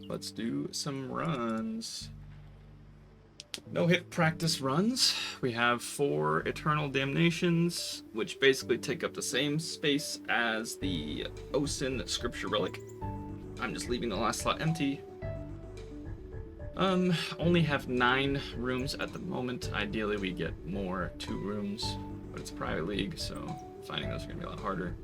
Let's do some runs. No hit practice runs. We have 4 Eternal Damnations, which basically take up the same space as the OSin Scripture Relic. I'm just leaving the last slot empty. Only have 9 rooms at the moment. Ideally we get more 2 rooms, but it's a private league, so finding those are gonna be a lot harder.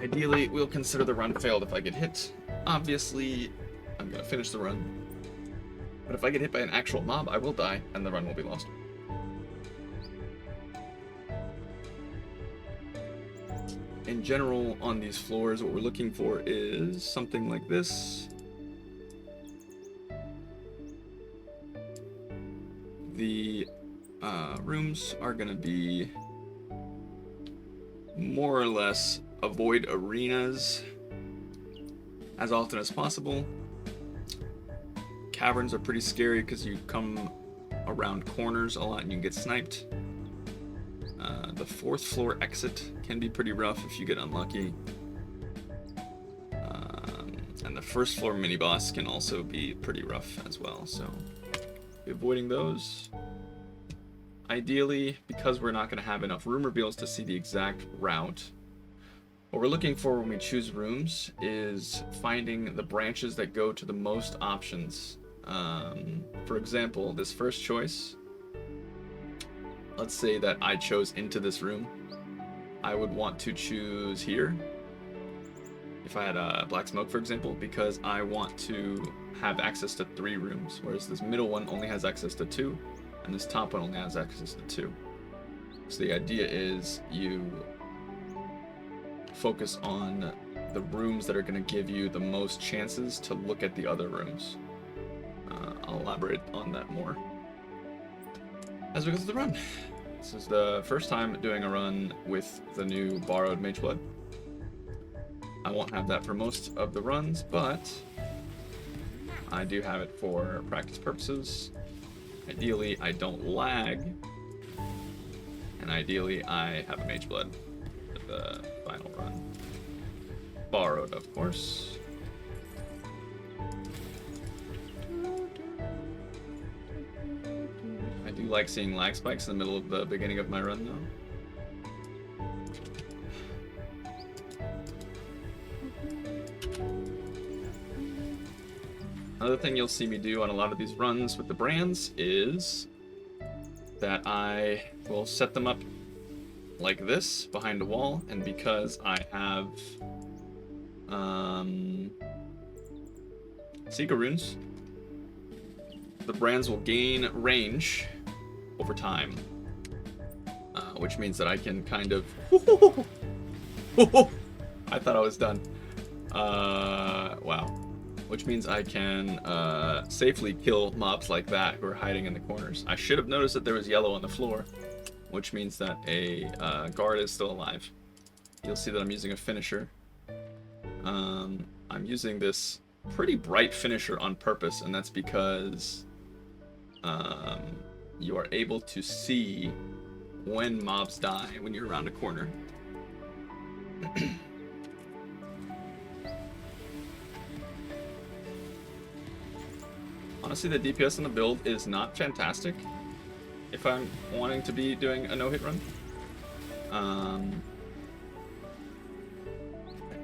Ideally, we'll consider the run failed if I get hit. Obviously, I'm gonna finish the run. But if I get hit by an actual mob, I will die, and the run will be lost. In general, on these floors, what we're looking for is something like this. The rooms are gonna be more or less avoid arenas as often as possible. Caverns are pretty scary because you come around corners a lot and you get sniped. The 4th floor exit can be pretty rough if you get unlucky. And the 1st floor mini boss can also be pretty rough as well, so be avoiding those. Ideally, because we're not going to have enough room reveals to see the exact route, what we're looking for when we choose rooms is finding the branches that go to the most options. For example, this first choice, let's say that I chose into this room. I would want to choose here, if I had a black smoke, for example, because I want to have access to 3 rooms, whereas this middle one only has access to 2, and this top one only has access to 2. So the idea is you focus on the rooms that are going to give you the most chances to look at the other rooms. I'll elaborate on that more as we go through the run. This is the first time doing a run with the new borrowed Mage Blood. I won't have that for most of the runs, but I do have it for practice purposes. Ideally, I don't lag, and ideally, I have a Mage Blood for the final run. Borrowed, of course. I do like seeing lag spikes in the middle of the beginning of my run, though. Another thing you'll see me do on a lot of these runs with the brands is that I will set them up like this behind a wall, and because I have Seeker runes, the brands will gain range over time, which means that I can kind of I thought I was done. Wow. Which means I can safely kill mobs like that who are hiding in the corners. I should have noticed that there was yellow on the floor, which means that a guard is still alive. You'll see that I'm using a finisher. I'm using this pretty bright finisher on purpose, and that's because you are able to see when mobs die when you're around a corner. Honestly, the DPS on the build is not fantastic if I'm wanting to be doing a no-hit run. I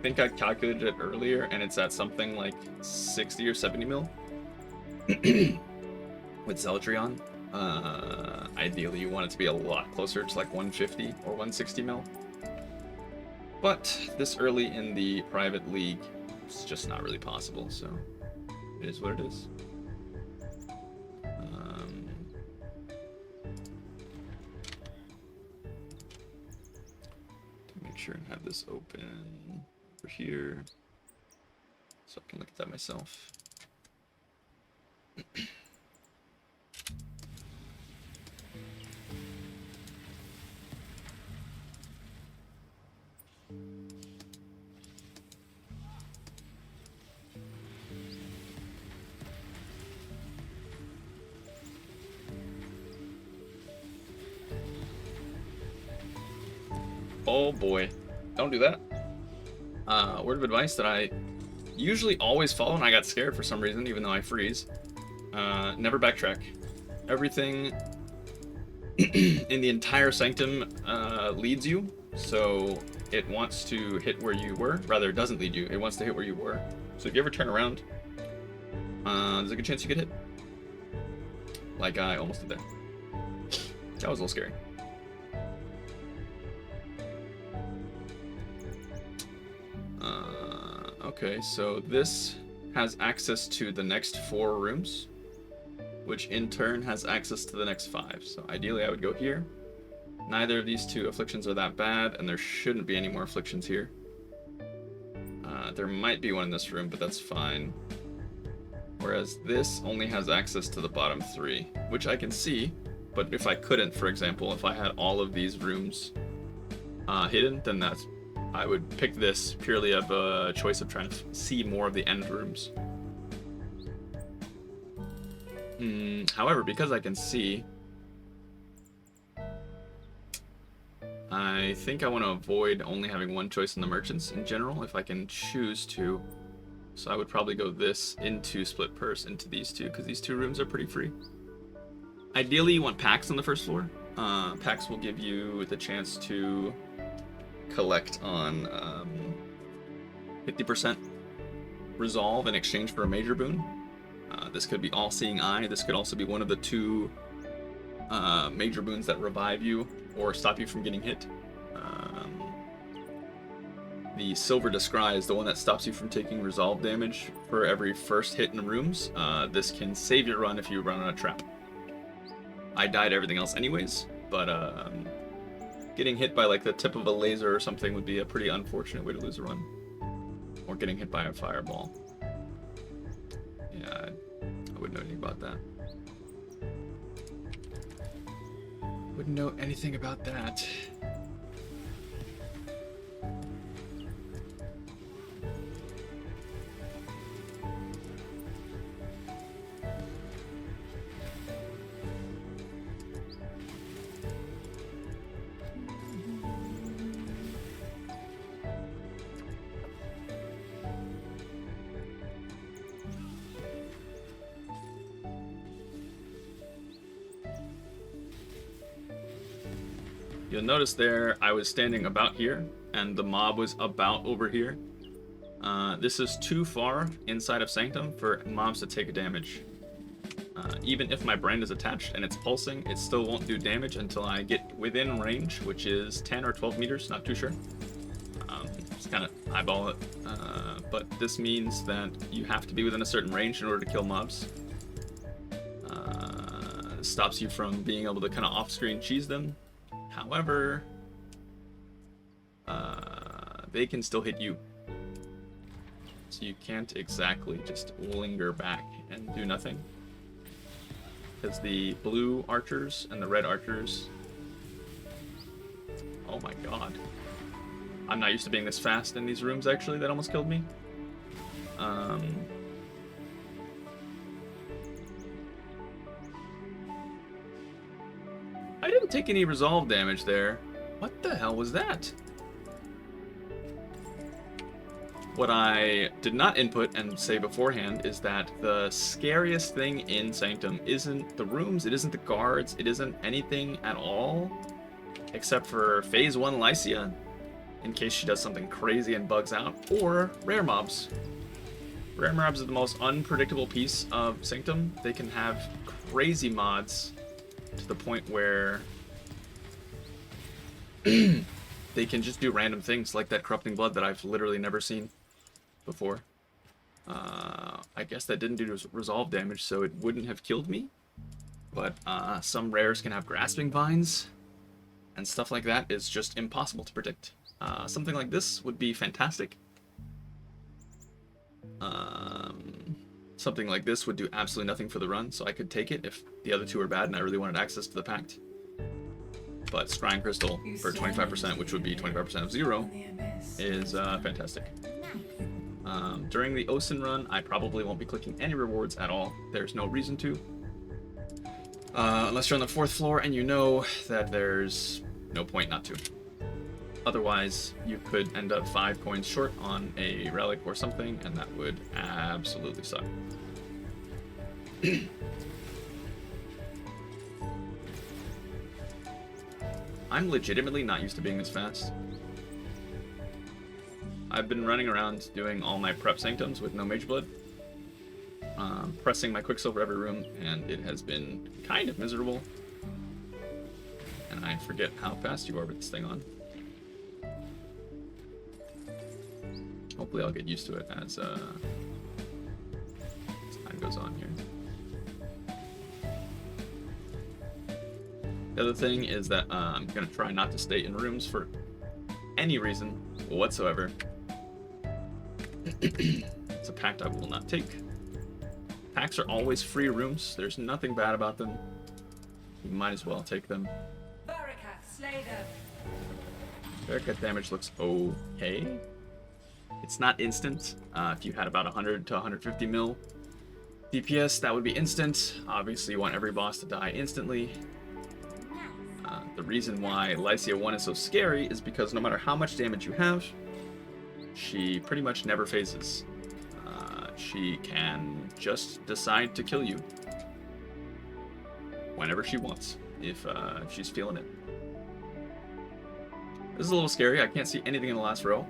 think I calculated it earlier, and it's at something like 60 or 70 mil with Zealotry on. Ideally, you want it to be a lot closer to like 150 or 160 mil. But this early in the private league, it's just not really possible, so it is what it is. To make sure and have this open over here, so I can look at that myself. Oh boy, don't do that. Word of advice that I usually always follow, and I got scared for some reason, even though I freeze. Never backtrack. Everything in the entire sanctum leads you, so it wants to hit where you were. Rather, it doesn't lead you. It wants to hit where you were. So if you ever turn around, there's a good chance you get hit. Like I almost did there. That was a little scary. Okay, so this has access to the next 4 rooms, which in turn has access to the next 5. So ideally I would go here. Neither of these 2 afflictions are that bad, and there shouldn't be any more afflictions here. There might be one in this room, but that's fine. Whereas this only has access to the bottom 3, which I can see, but if I couldn't, for example, if I had all of these rooms hidden, then I would pick this purely of a choice of trying to see more of the end rooms. However, because I can see, I think I want to avoid only having one choice in the merchants in general, if I can choose to. So I would probably go this into split purse into these 2, because these 2 rooms are pretty free. Ideally, you want packs on the first floor. Packs will give you the chance to collect on 50% resolve in exchange for a major boon. This could be All-Seeing Eye. This could also be one of the 2 major boons that revive you or stop you from getting hit. The Silver Descry is the one that stops you from taking resolve damage for every first hit in rooms. This can save your run if you run on a trap. I died everything else anyways, but getting hit by like the tip of a laser or something would be a pretty unfortunate way to lose a run. Or getting hit by a fireball. Yeah, I wouldn't know anything about that. Wouldn't know anything about that. You'll notice there I was standing about here, and the mob was about over here. This is too far inside of Sanctum for mobs to take damage. Even if my brand is attached and it's pulsing, it still won't do damage until I get within range, which is 10 or 12 meters, not too sure. Just kind of eyeball it. But this means that you have to be within a certain range in order to kill mobs. It stops you from being able to kind of off-screen cheese them. However, they can still hit you. So you can't exactly just linger back and do nothing. Because the blue archers and the red archers... Oh my god. I'm not used to being this fast in these rooms, actually. That almost killed me. I didn't take any resolve damage there. What the hell was that? What I did not input and say beforehand is that the scariest thing in Sanctum isn't the rooms, it isn't the guards, it isn't anything at all, except for Phase 1 Lycia, in case she does something crazy and bugs out, or rare mobs. Rare mobs are the most unpredictable piece of Sanctum. They can have crazy mods to the point where they can just do random things, like that Corrupting Blood that I've literally never seen before. I guess that didn't do resolve damage, so it wouldn't have killed me. But some rares can have Grasping Vines, and stuff like that is just impossible to predict. Something like this would be fantastic. Something like this would do absolutely nothing for the run, so I could take it if the other two are bad and I really wanted access to the Pact. But Scrying Crystal for 25%, which would be 25% of 0, is fantastic. During the OSin run, I probably won't be clicking any rewards at all. There's no reason to. Unless you're on the 4th floor and you know that there's no point not to. Otherwise, you could end up 5 coins short on a relic or something, and that would absolutely suck. I'm legitimately not used to being this fast. I've been running around doing all my prep sanctums with no mage blood, pressing my quicksilver every room, and it has been kind of miserable. And I forget how fast you are with this thing on. Hopefully I'll get used to it as time goes on here. The other thing is that I'm going to try not to stay in rooms for any reason whatsoever. It's a pact I will not take. Pacts are always free rooms. There's nothing bad about them. You might as well take them. Barricade damage looks okay. It's not instant. If you had about 100 to 150 mil DPS, that would be instant. Obviously, you want every boss to die instantly. The reason why Lycia 1 is so scary is because no matter how much damage you have, she pretty much never phases. She can just decide to kill you whenever she wants, if she's feeling it. This is a little scary. I can't see anything in the last row.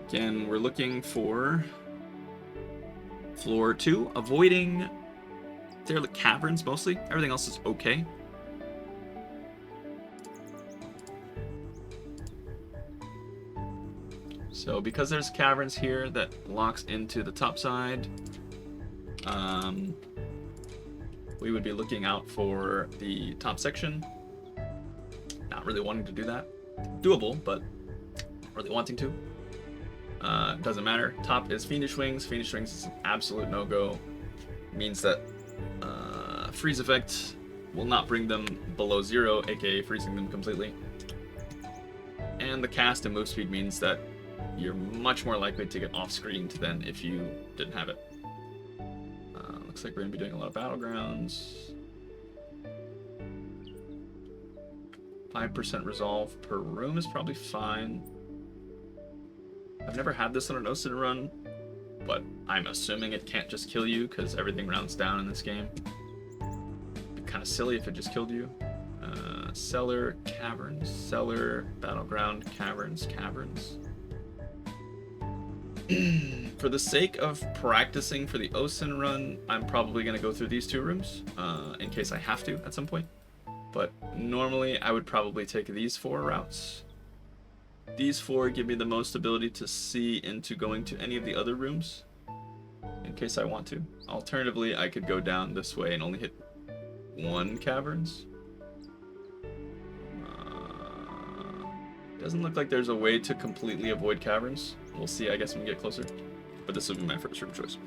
Again, we're looking for floor 2, avoiding the caverns mostly. Everything else is okay. So because there's caverns here that locks into the top side, we would be looking out for the top section. Not really wanting to do that. Doable, but really wanting to. Doesn't matter. Top is Fiendish Wings. Fiendish Wings is an absolute no-go. Means that freeze effect will not bring them below 0, aka freezing them completely. And the cast and move speed means that you're much more likely to get off-screened than if you didn't have it. Looks like we're going to be doing a lot of battlegrounds. 5% resolve per room is probably fine. I've never had this on an OSin run, but I'm assuming it can't just kill you because everything rounds down in this game. It'd be kind of silly if it just killed you. Cellar, caverns, cellar, battleground, caverns, caverns. For the sake of practicing for the OSin run, I'm probably going to go through these 2 rooms in case I have to at some point. But normally I would probably take these 4 routes. These 4 give me the most ability to see into going to any of the other rooms in case I want to. Alternatively, I could go down this way and only hit 1 caverns. Doesn't look like there's a way to completely avoid caverns. We'll see, I guess, when we get closer. But this will be my first room choice.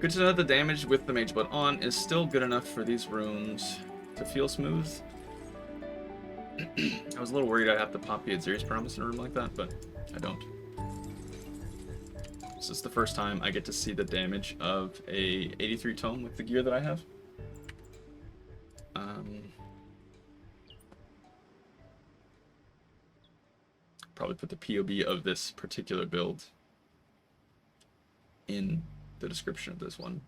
Good to know that the damage with the mage blood on is still good enough for these rooms to feel smooth. I was a little worried I'd have to pop the Azirius Promise in a room like that, but I don't. This is the first time I get to see the damage of a 83 tome with the gear that I have. Probably put the POB of this particular build in the description of this one.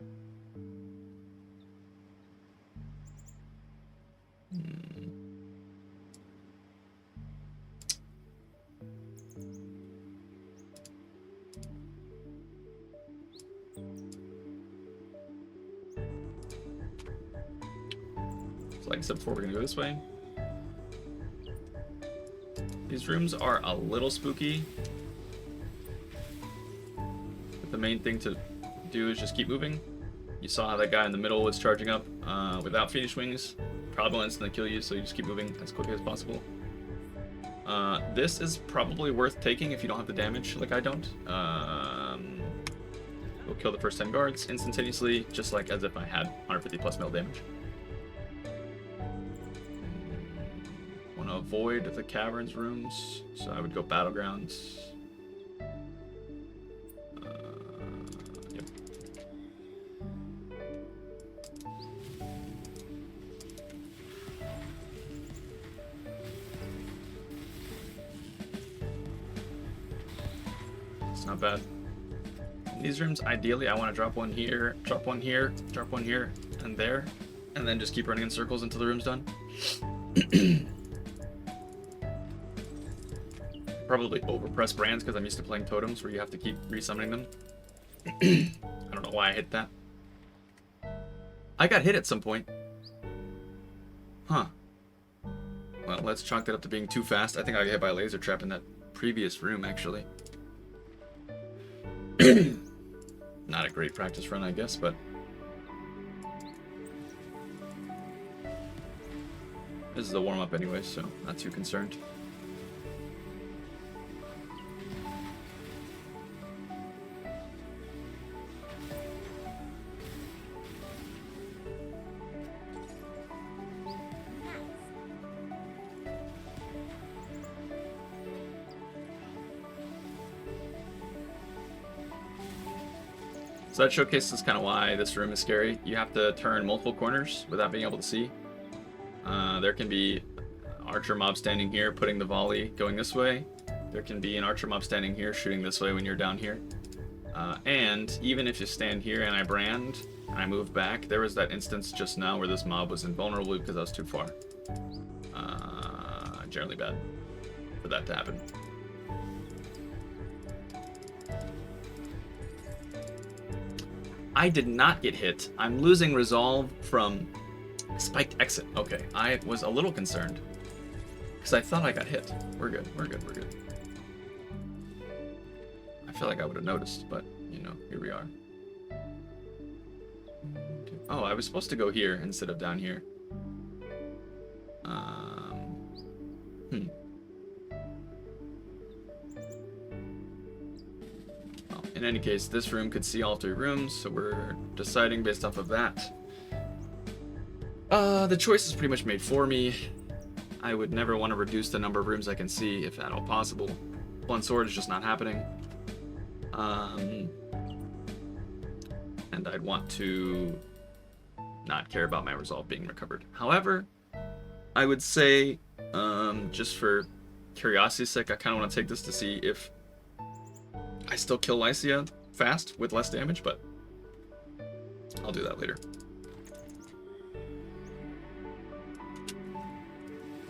Like I said before, we're gonna go this way. These rooms are a little spooky. But the main thing to do is just keep moving. You saw how that guy in the middle was charging up without Fiendish Wings. Probably will instantly kill you, so you just keep moving as quickly as possible. This is probably worth taking if you don't have the damage like I don't. We'll kill the first 10 guards instantaneously, just like as if I had 150 plus mil damage. avoid the caverns rooms, so I would go battlegrounds. Yep. It's not bad. In these rooms, ideally, I want to drop one here, drop one here, drop one here, and there, and then just keep running in circles until the room's done. Probably overpress brands because I'm used to playing totems where you have to keep resummoning them. I don't know why I hit that. I got hit at some point. Huh. Well, let's chalk that up to being too fast. I think I got hit by a laser trap in that previous room, actually. Not a great practice run, I guess, but... this is a warm-up anyway, so not too concerned. So that showcases kind of why this room is scary. You have to turn multiple corners without being able to see. There can be archer mob standing here, putting the volley going this way. There can be an archer mob standing here, shooting this way when you're down here. And even if you stand here and I brand, and I move back, there was that instance just now where this mob was invulnerable because I was too far. Generally bad for that to happen. I did not get hit. I'm losing resolve from spiked exit. Okay, I was a little concerned because I thought I got hit. We're good, we're good, we're good. I feel like I would have noticed, but you know, here we are. Oh, I was supposed to go here instead of down here. Well, in any case, this room could see all three rooms, so we're deciding based off of that. The choice is pretty much made for me. I would never want to reduce the number of rooms I can see, if at all possible. One sword is just not happening. And I'd want to not care about my resolve being recovered. However, I would say, just for curiosity's sake, I kind of want to take this to see if I still kill Lycia fast with less damage, but I'll do that later.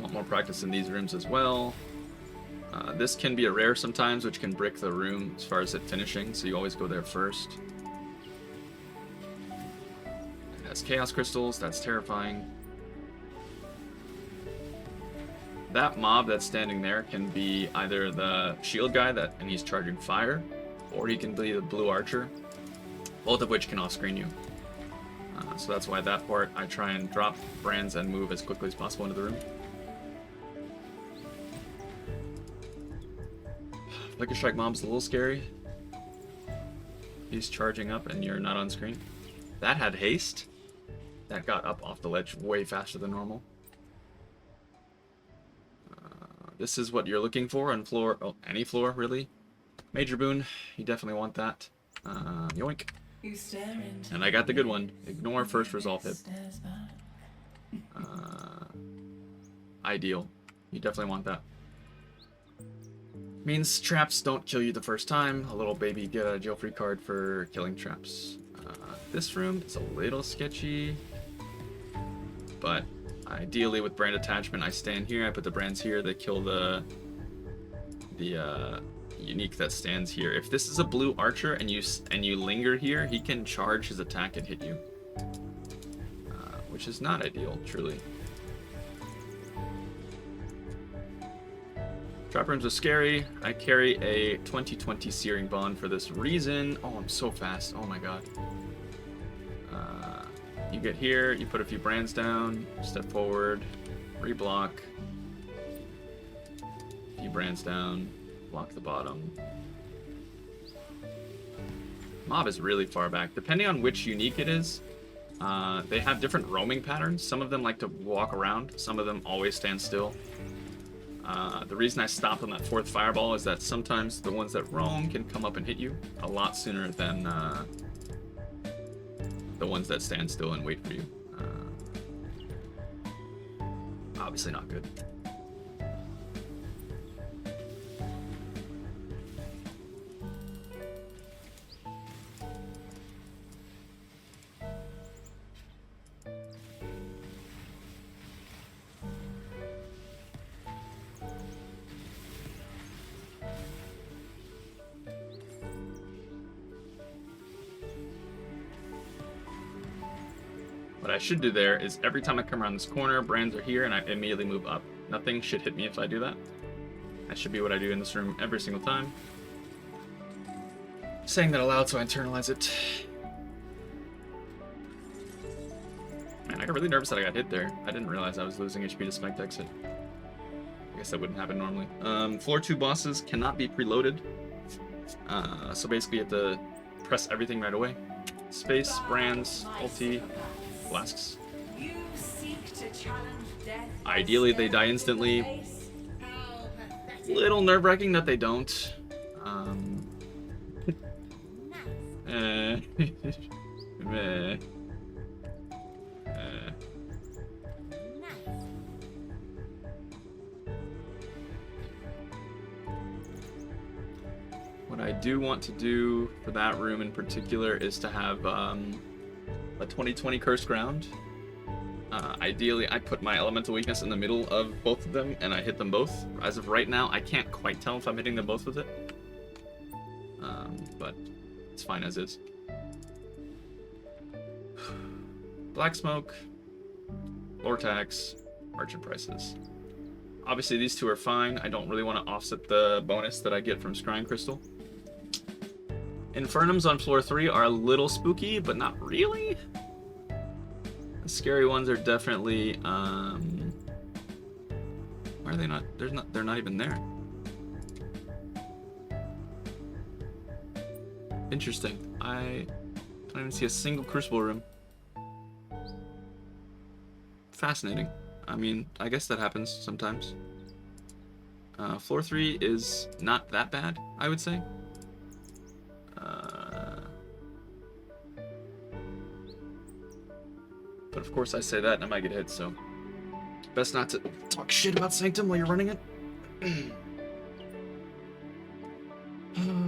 Want more practice in these rooms as well. This can be a rare sometimes, which can brick the room as far as it finishing, so you always go there first. It has chaos crystals, that's terrifying. That mob that's standing there can be either the shield guy and he's charging fire, or he can be the blue archer, both of which can off-screen you. So that's why that part I try and drop brands and move as quickly as possible into the room. Flicker Strike Mob's a little scary. He's charging up and you're not on screen. That had haste. That got up off the ledge way faster than normal. This is what you're looking for on floor, oh, any floor really. Major boon, you definitely want that. Yoink. And I got the good one. Ignore first resolve hit. Ideal. You definitely want that. Means traps don't kill you the first time. A little baby get a jail free card for killing traps. This room is a little sketchy, but ideally with brand attachment, I stand here, I put the brands here, they kill the unique that stands here. If this is a blue archer and you linger here, he can charge his attack and hit you, which is not ideal, truly. Trap rooms are scary. I carry a 2020 Searing Bond for this reason. Oh, I'm so fast. Oh my god. You get here, you put a few brands down, step forward, reblock, a few brands down, block the bottom. Mob is really far back. Depending on which unique it is, they have different roaming patterns. Some of them like to walk around, some of them always stand still. The reason I stopped on that 4th fireball is that sometimes the ones that roam can come up and hit you a lot sooner than the ones that stand still and wait for you. Obviously not good. What I should do there is every time I come around this corner, brands are here, and I immediately move up. Nothing should hit me if I do that. That should be what I do in this room every single time. Saying that aloud so I internalize it. Man, I got really nervous that I got hit there. I didn't realize I was losing HP to spiked exit. I guess that wouldn't happen normally. Floor 2 bosses cannot be preloaded. So basically you have to press everything right away. Space, brands, ulti, flasks. Ideally they die instantly. Little nerve-wracking that they don't. What I do want to do for that room in particular is to have a 20/20 cursed ground. Ideally, I put my elemental weakness in the middle of both of them, and I hit them both. As of right now, I can't quite tell if I'm hitting them both with it. But it's fine as is. Black smoke, lore tax, merchant prices. Obviously, these two are fine. I don't really want to offset the bonus that I get from Scrying Crystal. Infernums on floor 3 are a little spooky, but not really. The scary ones are definitely. Why are they not? They're not even there. Interesting. I don't even see a single crucible room. Fascinating. I mean, I guess that happens sometimes. Floor 3 is not that bad, I would say. But of course I say that and I might get hit, so best not to talk shit about Sanctum while you're running it.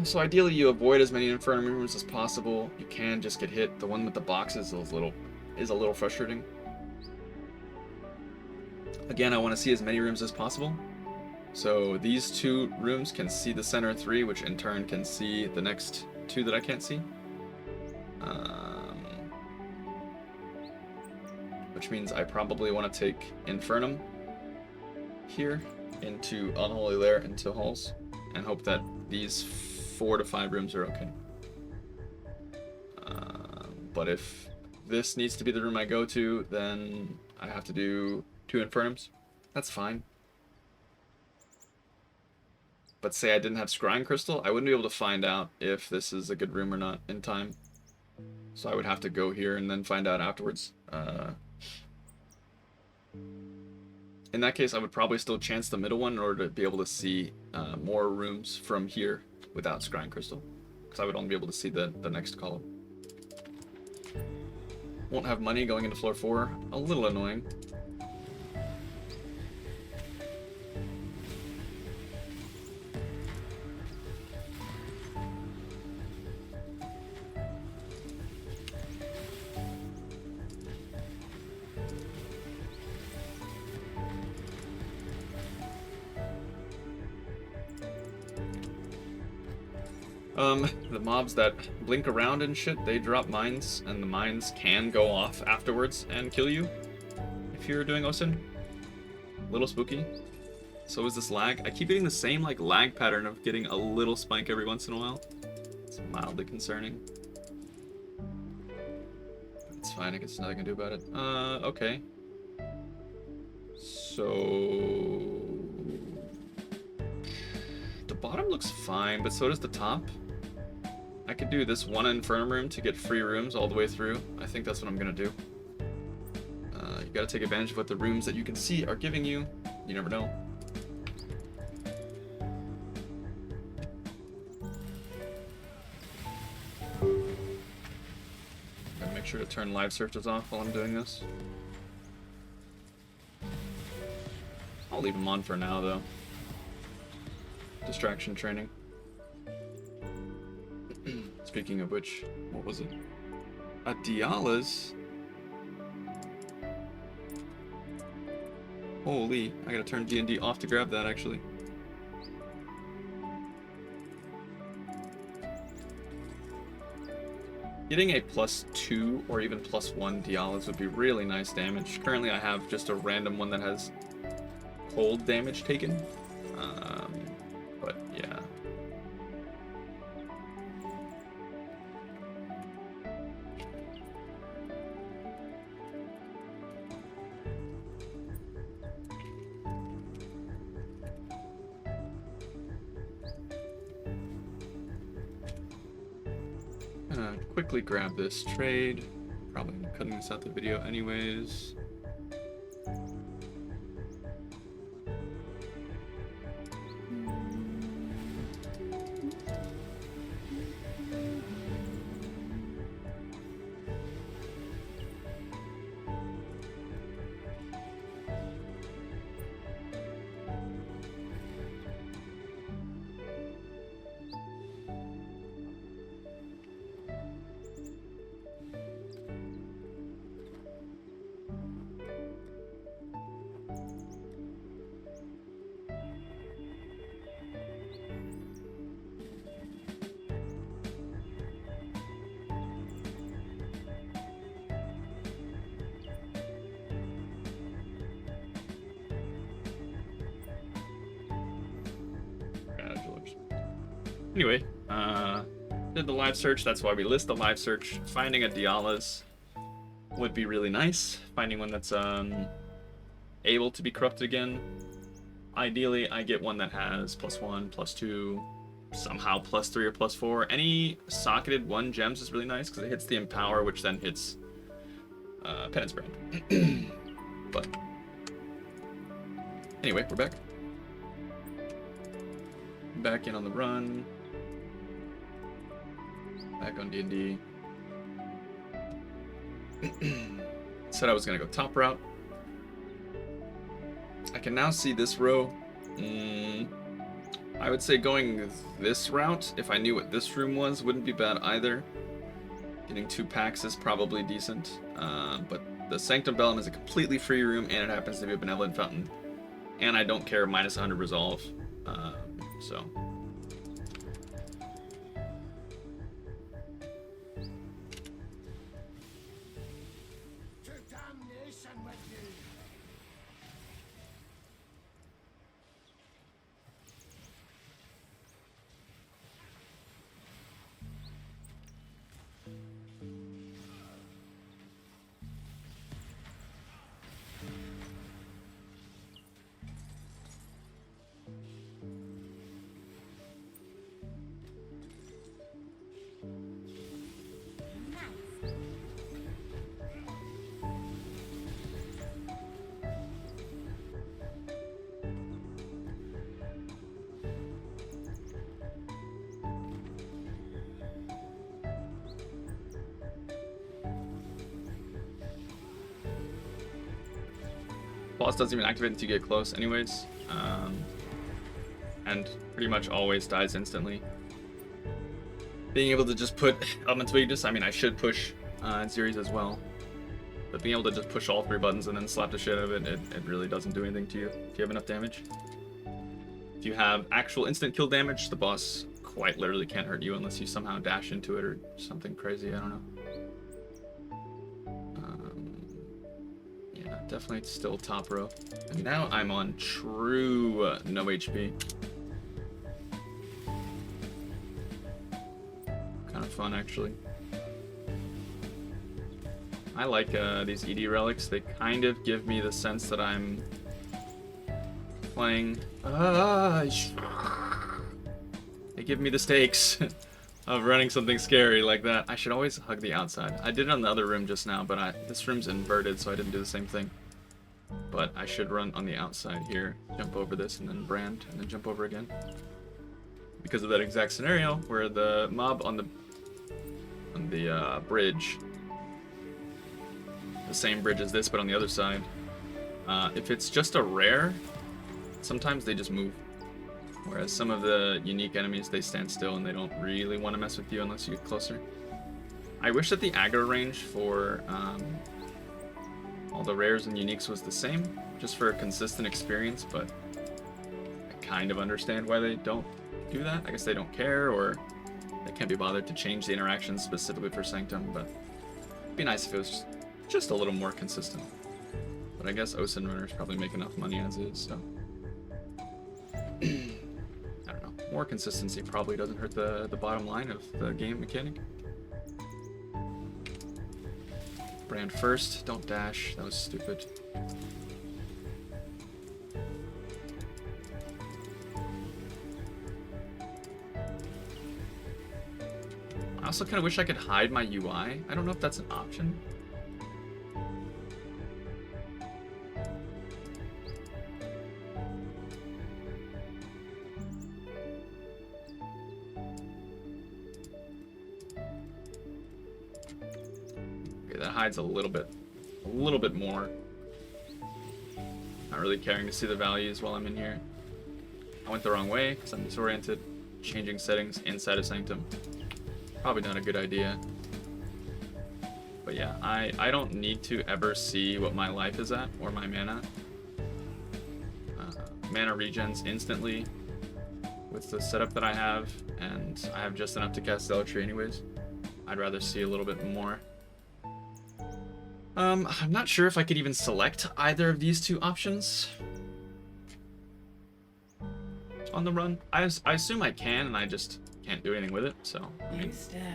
So ideally you avoid as many Infernum rooms as possible. You can just get hit. The one with the boxes is a little frustrating. Again, I want to see as many rooms as possible. So these 2 rooms can see the center 3, which in turn can see the next 2 that I can't see. Which means I probably want to take Infernum here into Unholy Lair into halls and hope that these 4 to 5 rooms are okay. But if this needs to be the room I go to, then I have to do 2 Infernums. That's fine. But say I didn't have Scrying Crystal, I wouldn't be able to find out if this is a good room or not in time. So I would have to go here and then find out afterwards. In that case, I would probably still chance the middle one in order to be able to see more rooms from here without Scrying Crystal. Because I would only be able to see the next column. Won't have money going into floor 4. A little annoying. The mobs that blink around and shit, they drop mines, and the mines can go off afterwards and kill you if you're doing OSin. Little spooky. So is this lag. I keep getting the same like lag pattern of getting a little spike every once in a while. It's mildly concerning. It's fine, I guess there's nothing I can do about it. Okay. So the bottom looks fine, but so does the top. I could do this one Infernum room to get free rooms all the way through. I think that's what I'm gonna do. You gotta take advantage of what the rooms that you can see are giving you. You never know. sure to turn live searches off while I'm doing this. I'll leave them on for now, though. Distraction training. Speaking of which, what was it? A Diala's? Holy, I gotta turn D&D off to grab that, actually. Getting a +2 or even +1 Diala's would be really nice damage. Currently I have just a random one that has cold damage taken. But yeah. Quickly grab this trade. Probably cutting this out the video anyways. Anyway, did the live search. That's why we list the live search. Finding a Diala's would be really nice. Finding one that's able to be corrupted again. Ideally, I get one that has +1, +2, somehow +3 or +4. Any socketed 1 gems is really nice because it hits the Empower, which then hits Penance Brand. But anyway, we're back. Back in on the run. Back on D&D. Said I was gonna go top route. I can now see this row. I would say going this route, if I knew what this room was, wouldn't be bad either. Getting 2 packs is probably decent. But the Sanctum Bellum is a completely free room, and it happens to be a Benevolent Fountain. And I don't care, minus 100 resolve. So. Boss doesn't even activate until you get close anyways, and pretty much always dies instantly. Being able to just put Elemental Aegis, I mean I should push Xeres as well, but being able to just push all 3 buttons and then slap the shit out of it, it really doesn't do anything to you if you have enough damage. If you have actual instant kill damage, the boss quite literally can't hurt you unless you somehow dash into it or something crazy, I don't know. Definitely still top row. And now I'm on true no HP. Kind of fun, actually. I like these ED relics. They kind of give me the sense that I'm playing... They give me the stakes of running something scary like that. I should always hug the outside. I did it on the other room just now, but this room's inverted, so I didn't do the same thing. But I should run on the outside here, jump over this, and then brand, and then jump over again. Because of that exact scenario where the mob on the bridge the same bridge as this, but on the other side. If it's just a rare, sometimes they just move. Whereas some of the unique enemies, they stand still and they don't really want to mess with you unless you get closer. I wish that the aggro range for all the rares and uniques was the same, just for a consistent experience, but I kind of understand why they don't do that. I guess they don't care, or they can't be bothered to change the interactions specifically for Sanctum, but it'd be nice if it was just a little more consistent. But I guess OSin runners probably make enough money as is, so... I don't know. More consistency probably doesn't hurt the bottom line of the game mechanic. Brand first, don't dash, that was stupid. I also kind of wish I could hide my UI. I don't know if that's an option. Hides a little bit more. Not really caring to see the values while I'm in here. I went the wrong way because I'm disoriented. Changing settings inside of Sanctum. Probably not a good idea. But yeah, I don't need to ever see what my life is at or my mana. Mana regens instantly with the setup that I have, and I have just enough to cast Zealotry anyways. I'd rather see a little bit more. I'm not sure if I could even select either of these two options on the run. I assume I can, and I just can't do anything with it, so I mean,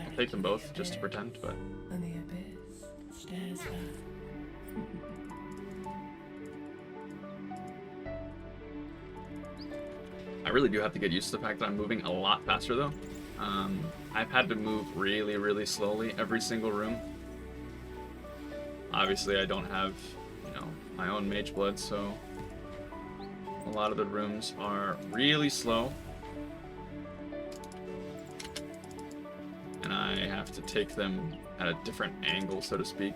I'll take them both just to pretend, but... And the abyss stares back. I really do have to get used to the fact that I'm moving a lot faster, though. I've had to move really, really slowly every single room. Obviously, I don't have, you know, my own mage blood, so a lot of the rooms are really slow. And I have to take them at a different angle, so to speak.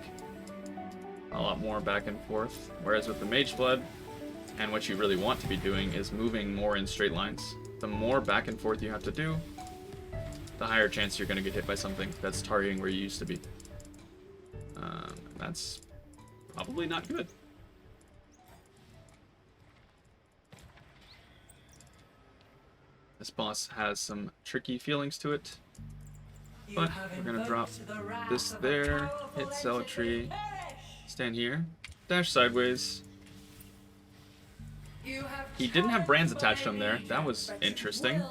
A lot more back and forth. Whereas with the mage blood, and what you really want to be doing is moving more in straight lines. The more back and forth you have to do, the higher chance you're going to get hit by something that's targeting where you used to be. That's probably not good. This boss has some tricky feelings to it, but we're gonna drop this there, hit Zealotry, stand here, dash sideways. He didn't have brands attached to him there. That was interesting.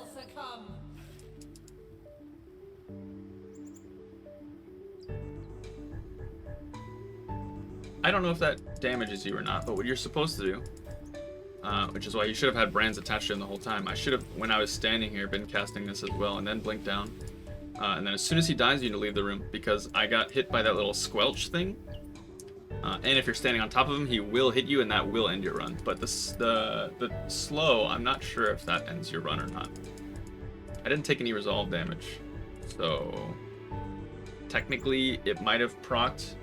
I don't know if that damages you or not, but what you're supposed to do, which is why you should have had brands attached to him the whole time. I should have, when I was standing here, been casting this as well, and then blink down. And then as soon as he dies, you need to leave the room, because I got hit by that little squelch thing. And if you're standing on top of him, he will hit you, and that will end your run. But the slow, I'm not sure if that ends your run or not. I didn't take any resolve damage, so technically it might have procced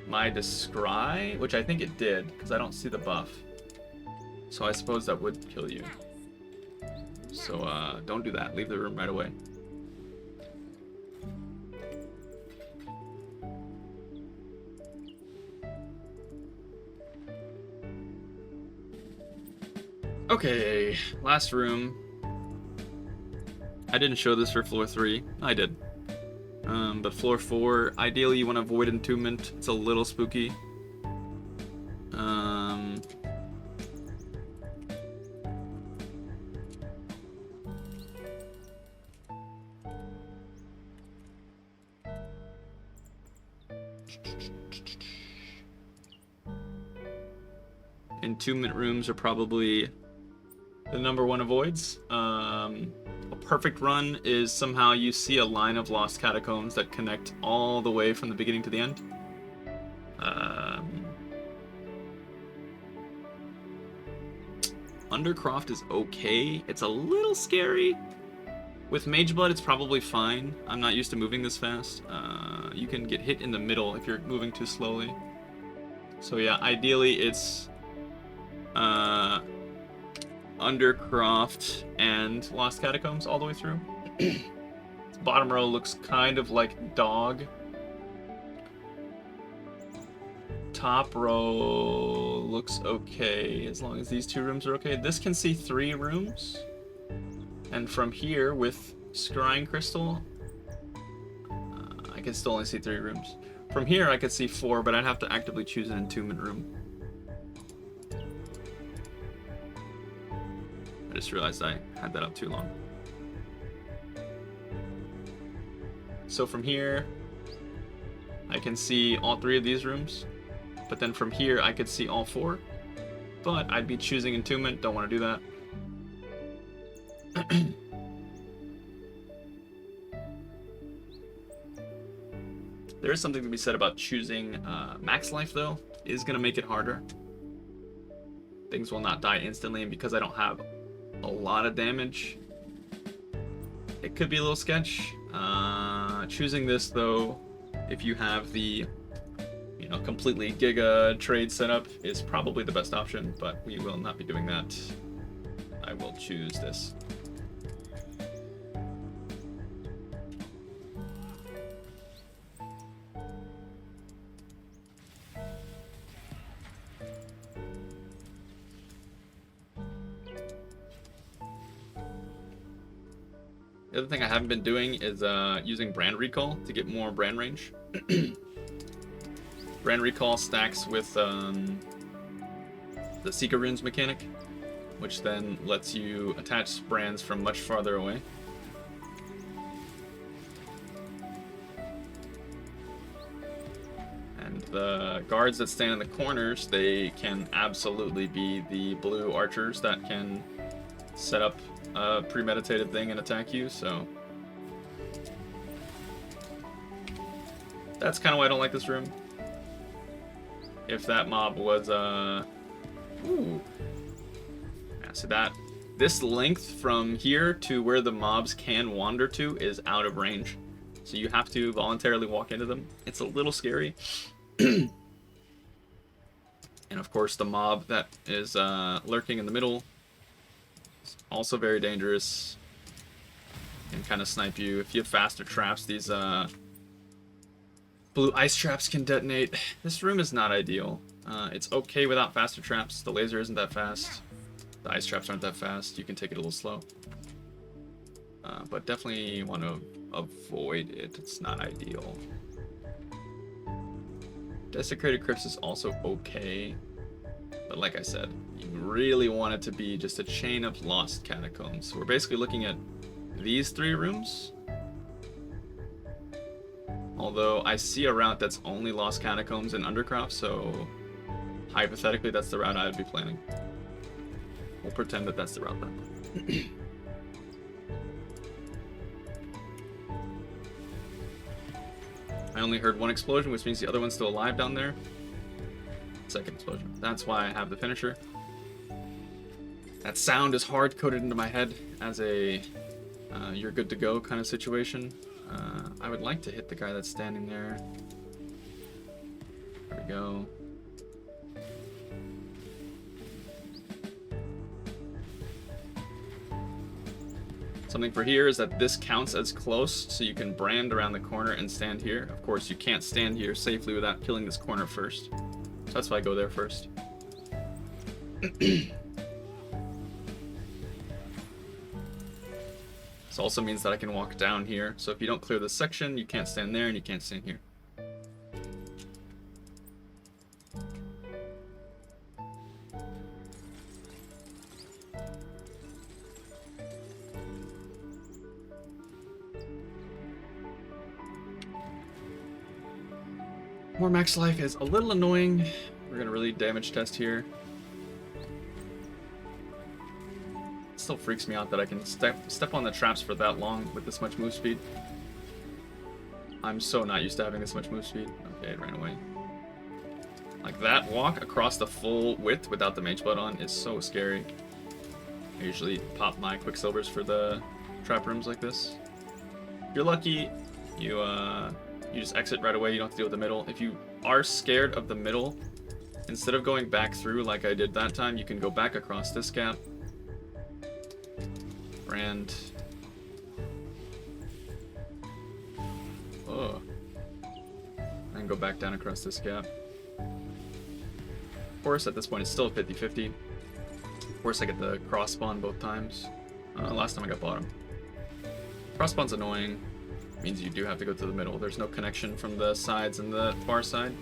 my Descry, which I think it did, because I don't see the buff. So I suppose that would kill you. So don't do that. Leave the room right away. Okay, last room. I didn't show this for floor 3. I did. But floor 4, ideally you want to avoid entombment. It's a little spooky. Entombment rooms are probably the #1 avoids. A perfect run is somehow you see a line of lost catacombs that connect all the way from the beginning to the end. Undercroft is okay. It's a little scary. With Mage Blood, it's probably fine. I'm not used to moving this fast. You can get hit in the middle if you're moving too slowly. So yeah, ideally it's Undercroft and Lost Catacombs all the way through. Bottom row looks kind of like dog. Top row looks okay, as long as these 2 rooms are okay. This can see 3 rooms. And from here, with Scrying Crystal, I can still only see 3 rooms. From here, I could see 4, but I'd have to actively choose an entombment room. I just realized I had that up too long. So from here, I can see all 3 of these rooms. But then from here, I could see all 4. But I'd be choosing entombment, don't want to do that. There is something to be said about choosing max life, though. It is going to make it harder. Things will not die instantly, and because I don't have a lot of damage, it could be a little sketch. Choosing this, though, if you have the completely giga trade setup, is probably the best option, but we will not be doing that. I will choose this. The other thing I haven't been doing is using brand recall to get more brand range. Brand recall stacks with the Seeker Runes mechanic, which then lets you attach brands from much farther away. And the guards that stand in the corners, they can absolutely be the blue archers that can set up a premeditated thing and attack you, so that's kind of why I don't like this room. If that mob was ooh. Yeah, so this length from here to where the mobs can wander to is out of range. So you have to voluntarily walk into them. It's a little scary. And of course the mob that is lurking in the middle is also very dangerous. Can kind of snipe you. If you have faster traps, these blue ice traps can detonate. This room is not ideal. It's okay without faster traps. The laser isn't that fast. The ice traps aren't that fast. You can take it a little slow. But definitely want to avoid it. It's not ideal. Desecrated Crypts is also okay. But like I said, you really want it to be just a chain of lost catacombs. So we're basically looking at these 3 rooms. Although I see a route that's only Lost Catacombs and Undercroft, so hypothetically that's the route I would be planning. We'll pretend that that's the route then. I only heard 1 explosion, which means the other one's still alive down there. 2nd explosion. That's why I have the finisher. That sound is hard-coded into my head as a you're good to go kind of situation. I would like to hit the guy that's standing there. There we go. Something for here is that this counts as close, so you can brand around the corner and stand here. Of course, you can't stand here safely without killing this corner first. So that's why I go there first. This also means that I can walk down here. So if you don't clear this section, you can't stand there and you can't stand here. More max life is a little annoying. We're gonna really damage test here. It still freaks me out that I can step on the traps for that long with this much move speed. I'm so not used to having this much move speed. Okay, it ran away. Like that walk across the full width without the mage blood on is so scary. I usually pop my quicksilvers for the trap rooms like this. If you're lucky, you just exit right away. You don't have to deal with the middle. If you are scared of the middle, instead of going back through like I did that time, you can go back across this gap. And and go back down across this gap. Of course, at this point, it's still 50-50. Of course, I get the cross spawn both times. Last time I got bottom. Cross spawn's annoying. Means you do have to go to the middle. There's no connection from the sides and the far side.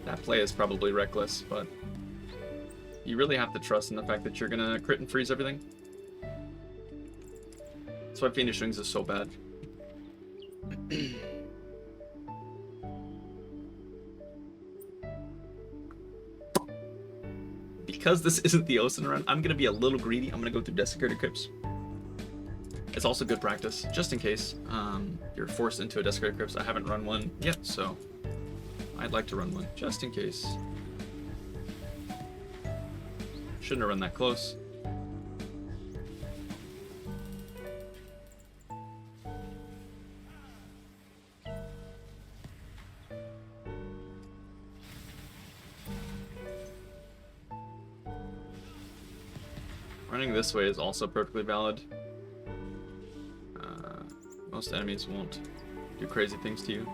That play is probably reckless, but you really have to trust in the fact that you're gonna crit and freeze everything. That's why Fiendish Wings is so bad. Because this isn't the OSin run, I'm gonna be a little greedy. I'm gonna go through Desecrated Crypts. It's also good practice, just in case you're forced into a Desecrated Crypts. I haven't run one yet, so I'd like to run one, just in case. Shouldn't have run that close. Running this way is also perfectly valid. Most enemies won't do crazy things to you.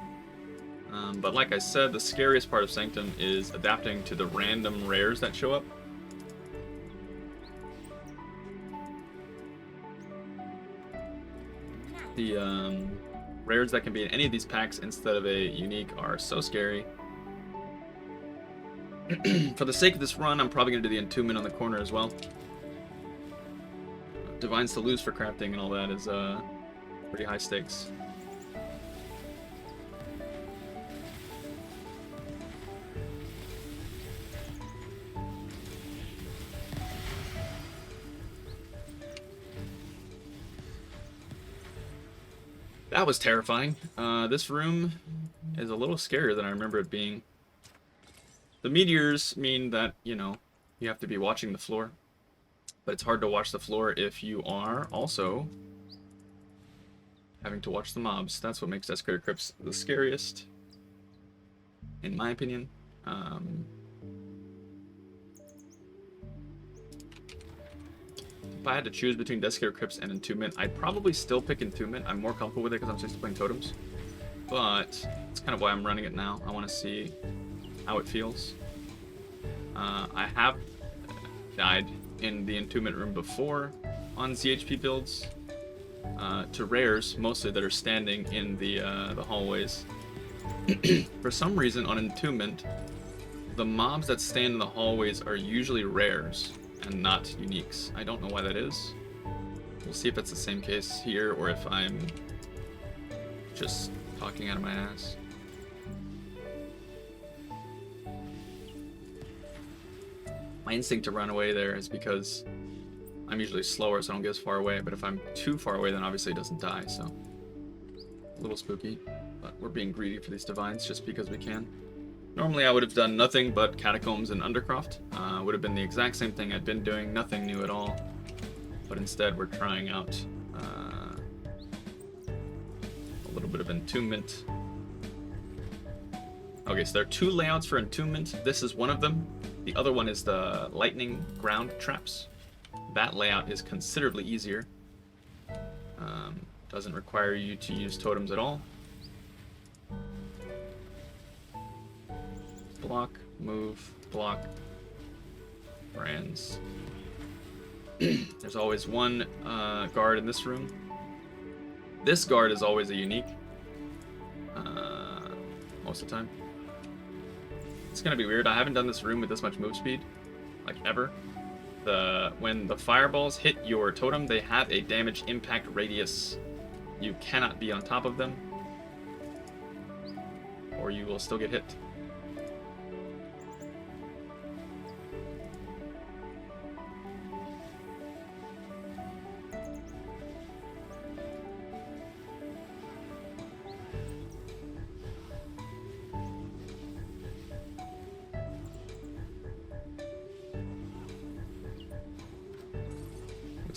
But like I said, the scariest part of Sanctum is adapting to the random rares that show up. The rares that can be in any of these packs instead of a unique are so scary. For the sake of this run, I'm probably going to do the Entombment on the corner as well. Divines to lose for crafting and all that is pretty high stakes. That was terrifying. This room is a little scarier than I remember it being. The meteors mean that, you know, you have to be watching the floor. But it's hard to watch the floor if you are also having to watch the mobs. That's what makes Desecrated Crypts the scariest, in my opinion. If I had to choose between Desecrated Crypts and Entombment, I'd probably still pick Entombment. I'm more comfortable with it because I'm used to playing totems. But it's kind of why I'm running it now. I want to see how it feels. I have died in the Entombment room before on ZHP builds to rares, mostly that are standing in the hallways. For some reason on Entombment, the mobs that stand in the hallways are usually rares and not uniques. I don't know why that is. We'll see if it's the same case here or if I'm just talking out of my ass. My instinct to run away there is because I'm usually slower, so I don't get as far away. But if I'm too far away, then obviously it doesn't die, so a little spooky. But we're being greedy for these divines just because we can. Normally I would have done nothing but Catacombs and Undercroft. Would have been the exact same thing I'd been doing, nothing new at all. But instead we're trying out a little bit of Entombment. Okay, so there are two layouts for Entombment. This is one of them. The other one is the lightning ground traps. That layout is considerably easier. Doesn't require you to use totems at all. Block, move, block, brands. There's always one guard in this room. This guard is always a unique. Most of the time. It's gonna be weird. I haven't done this room with this much move speed, like ever. When the fireballs hit your totem, they have a damage impact radius. You cannot be on top of them, or you will still get hit.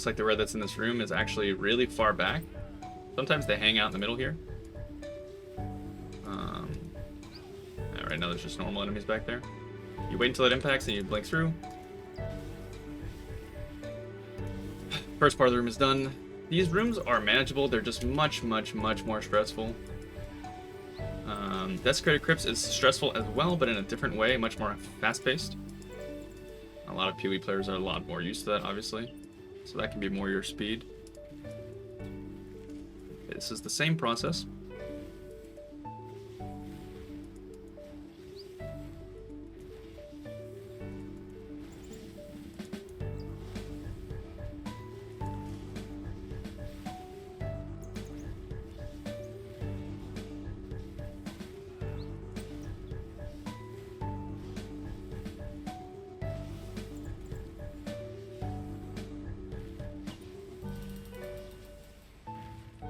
Looks like the red that's in this room is actually really far back. Sometimes they hang out in the middle here. Right now there's just normal enemies back there. You wait until it impacts and you blink through. First part of the room is done. These rooms are manageable. They're just much more stressful. Desecrated Crypts is stressful as well, but in a different way, much more fast-paced. A lot of PoE players are a lot more used to that, obviously. So that can be more your speed. This is the same process.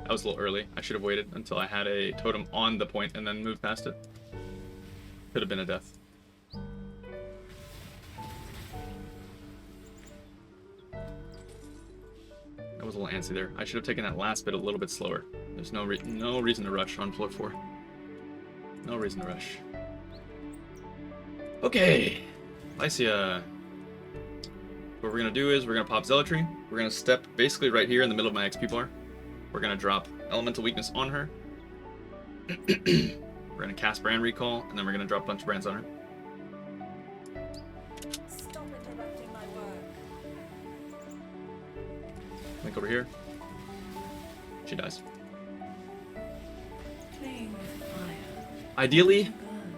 That was a little early. I should have waited until I had a totem on the point and then moved past it. Could have been a death. That was a little antsy there. I should have taken that last bit a little bit slower. There's no reason to rush on floor 4. No reason to rush. Okay, Lycia. What we're gonna do is we're gonna pop Zealotry. We're gonna step basically right here in the middle of my XP bar. We're gonna drop Elemental Weakness on her. We're gonna cast Brand Recall, and then we're gonna drop a bunch of brands on her. Stop interrupting my work. Link over here. She dies. Playing with fire. Ideally,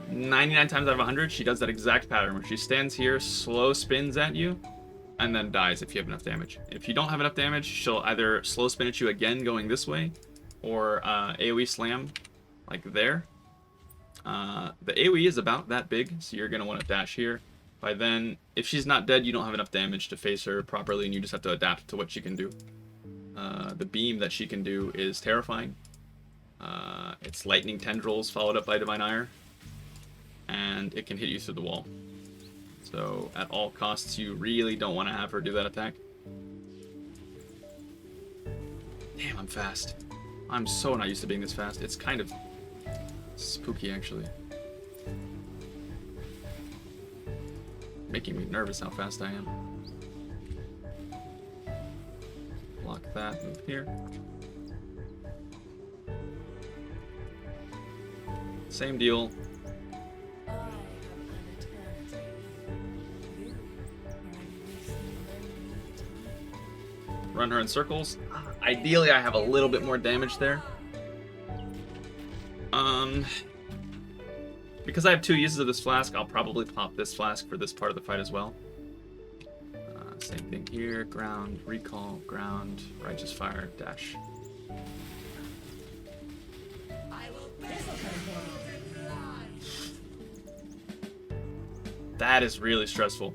Burn. 99 times out of 100, she does that exact pattern where she stands here, slow spins at you, and then dies if you have enough damage. If you don't have enough damage, she'll either slow spin at you again going this way, or AoE slam, like there. The AoE is about that big, so you're going to want to dash here. By then, if she's not dead, you don't have enough damage to face her properly, and you just have to adapt to what she can do. The beam that she can do is terrifying. It's Lightning Tendrils followed up by Divine Ire, and it can hit you through the wall. So at all costs, you really don't want to have her do that attack. Damn, I'm fast. I'm so not used to being this fast. It's kind of spooky, actually. Making me nervous how fast I am. Block that, move here. Same deal. I have an eternity. You are time. Run her in circles. Ideally, I have a little bit more damage there. Because I have 2 uses of this flask, I'll probably pop this flask for this part of the fight as well. Same thing here. Ground, recall, ground, righteous fire, dash. That is really stressful.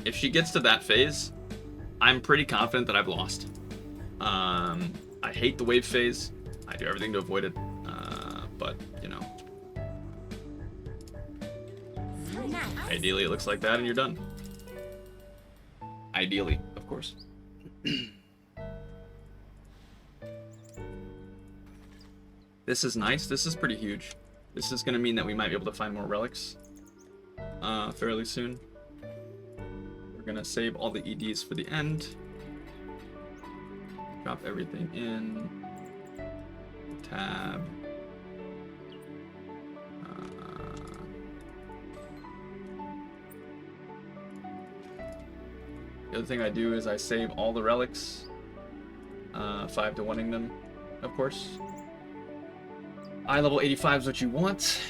If she gets to that phase, I'm pretty confident that I've lost. I hate the wave phase. I do everything to avoid it. But, you know. Ideally, it looks like that and you're done. Ideally, of course. This is nice. This is pretty huge. This is going to mean that we might be able to find more relics fairly soon. We're going to save all the EDs for the end. Drop everything in. Tab. The other thing I do is I save all the relics. 5 to 1ing them, of course. Eye level 85 is what you want.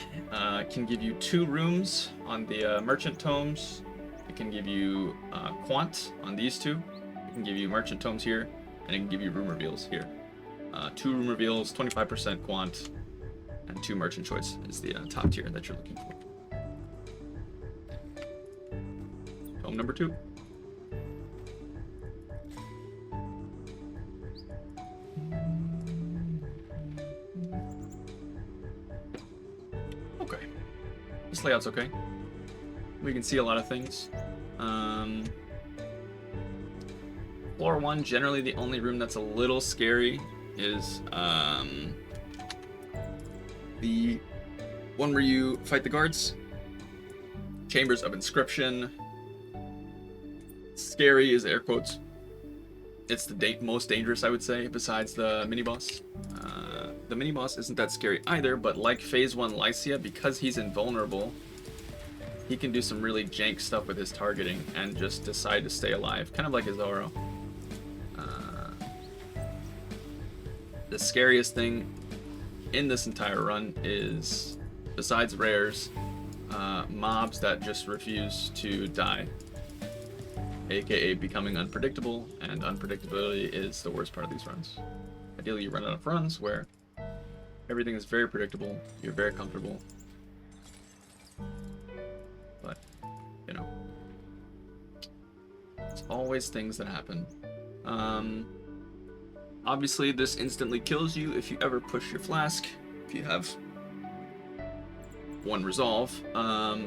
Can give you 2 rooms on the merchant tomes. It can give you quant on these 2. It can give you merchant tomes here, and it can give you room reveals here. 2 room reveals, 25% quant, and 2 merchant choice is the top tier that you're looking for. Tome number 2. Okay. This layout's okay. We can see a lot of things. Floor 1, generally the only room that's a little scary is the one where you fight the guards. Chambers of Inscription. Scary is air quotes. It's the most dangerous, I would say, besides the mini-boss. The mini-boss isn't that scary either, but like Phase 1 Lycia, because he's invulnerable, he can do some really jank stuff with his targeting and just decide to stay alive, kind of like Izoro. The scariest thing in this entire run is, besides rares, mobs that just refuse to die, aka becoming unpredictable, and unpredictability is the worst part of these runs. Ideally, you run enough runs where everything is very predictable, you're very comfortable, but, you know, there's always things that happen. Obviously, this instantly kills you if you ever push your flask, if you have one resolve.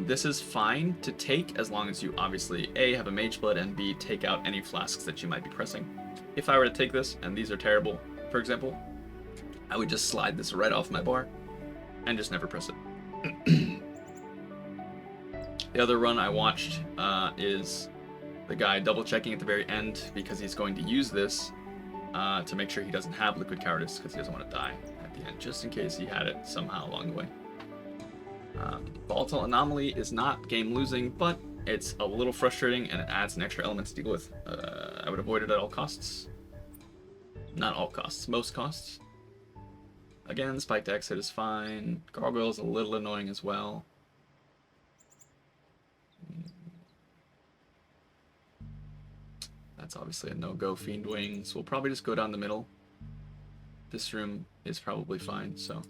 This is fine to take as long as you obviously A, have a mage blood, and B, take out any flasks that you might be pressing. If I were to take this, and these are terrible, for example, I would just slide this right off my bar and just never press it. The other run I watched is the guy double checking at the very end because he's going to use this to make sure he doesn't have liquid cowardice because he doesn't want to die at the end, just in case he had it somehow along the way. Volatile Anomaly is not game losing, but it's a little frustrating and it adds an extra element to deal with. I would avoid it at all costs. Not all costs, most costs. Again, spiked exit is fine. Gargoyle is a little annoying as well. That's obviously a no-go. Fiend Wing, so we'll probably just go down the middle. This room is probably fine, so...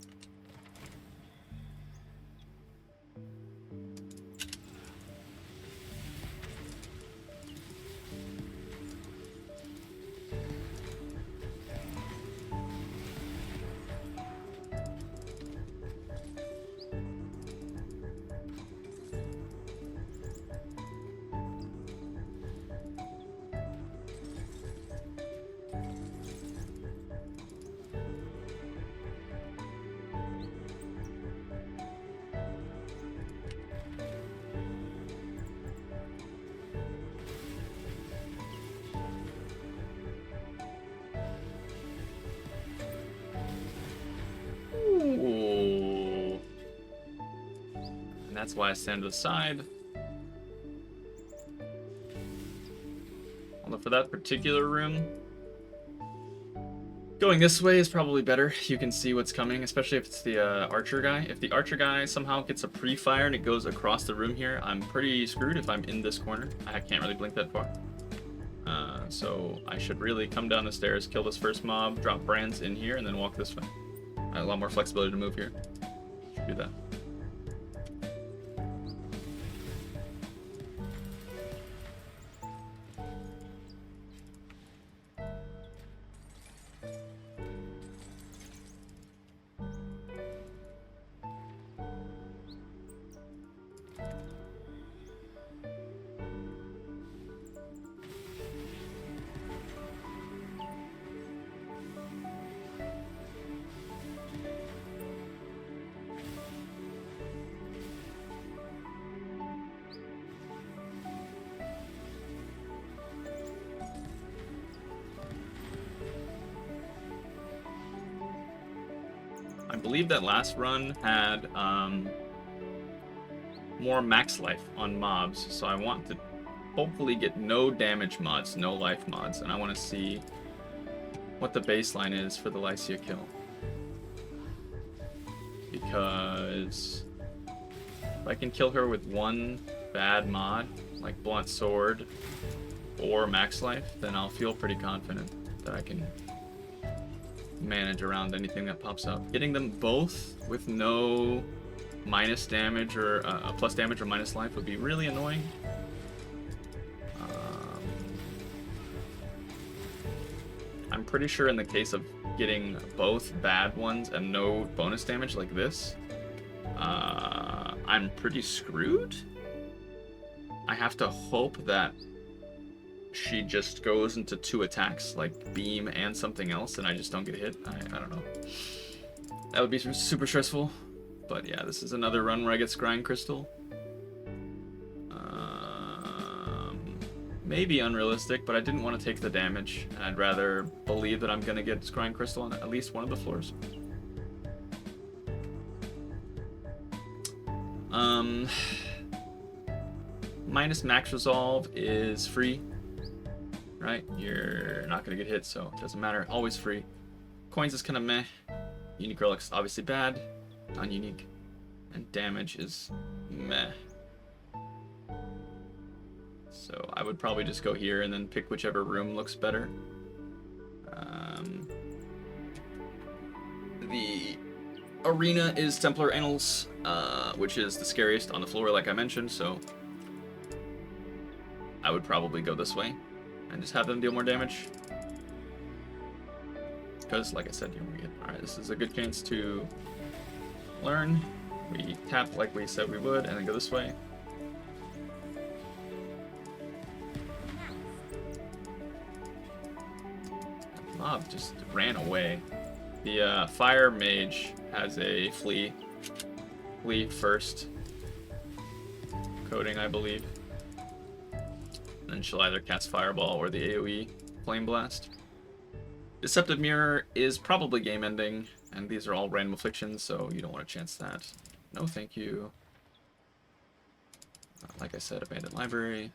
Ooh. And that's why I stand to the side. Although for that particular room, going this way is probably better. You can see what's coming, especially if it's the archer guy. If the archer guy somehow gets a pre-fire and it goes across the room here, I'm pretty screwed if I'm in this corner. I can't really blink that far. So I should really come down the stairs, kill this first mob, drop brands in here, and then walk this way. I have a lot more flexibility to move here. Should do that. I believe that last run had more max life on mobs, so I want to hopefully get no damage mods, no life mods, and I want to see what the baseline is for the Lycia kill. Because if I can kill her with one bad mod, like Blunt Sword or max life, then I'll feel pretty confident that I can manage around anything that pops up. Getting them both with no minus damage or plus damage or minus life would be really annoying. I'm pretty sure in the case of getting both bad ones and no bonus damage like this, I'm pretty screwed. I have to hope that she just goes into 2 attacks, like beam and something else, and I just don't get hit. I don't know. That would be super stressful. But yeah, this is another run where I get Scrying Crystal. Maybe unrealistic, but I didn't want to take the damage, and I'd rather believe that I'm going to get Scrying Crystal on at least one of the floors. Minus max resolve is free, right? You're not going to get hit, so it doesn't matter. Always free. Coins is kind of meh. Unique Relic's obviously bad. Non-unique. And damage is meh. So I would probably just go here and then pick whichever room looks better. The arena is Templar Annals, which is the scariest on the floor, like I mentioned, so I would probably go this way and just have them deal more damage. Because, like I said, here we get. Alright, this is a good chance to learn. We tap like we said we would, and then go this way. That mob just ran away. The fire mage has a flee first coating, I believe. And then she'll either cast Fireball or the AoE Flame Blast. Deceptive Mirror is probably game ending, and these are all random afflictions, so you don't want to chance that. No, thank you. Like I said, Abandoned Library.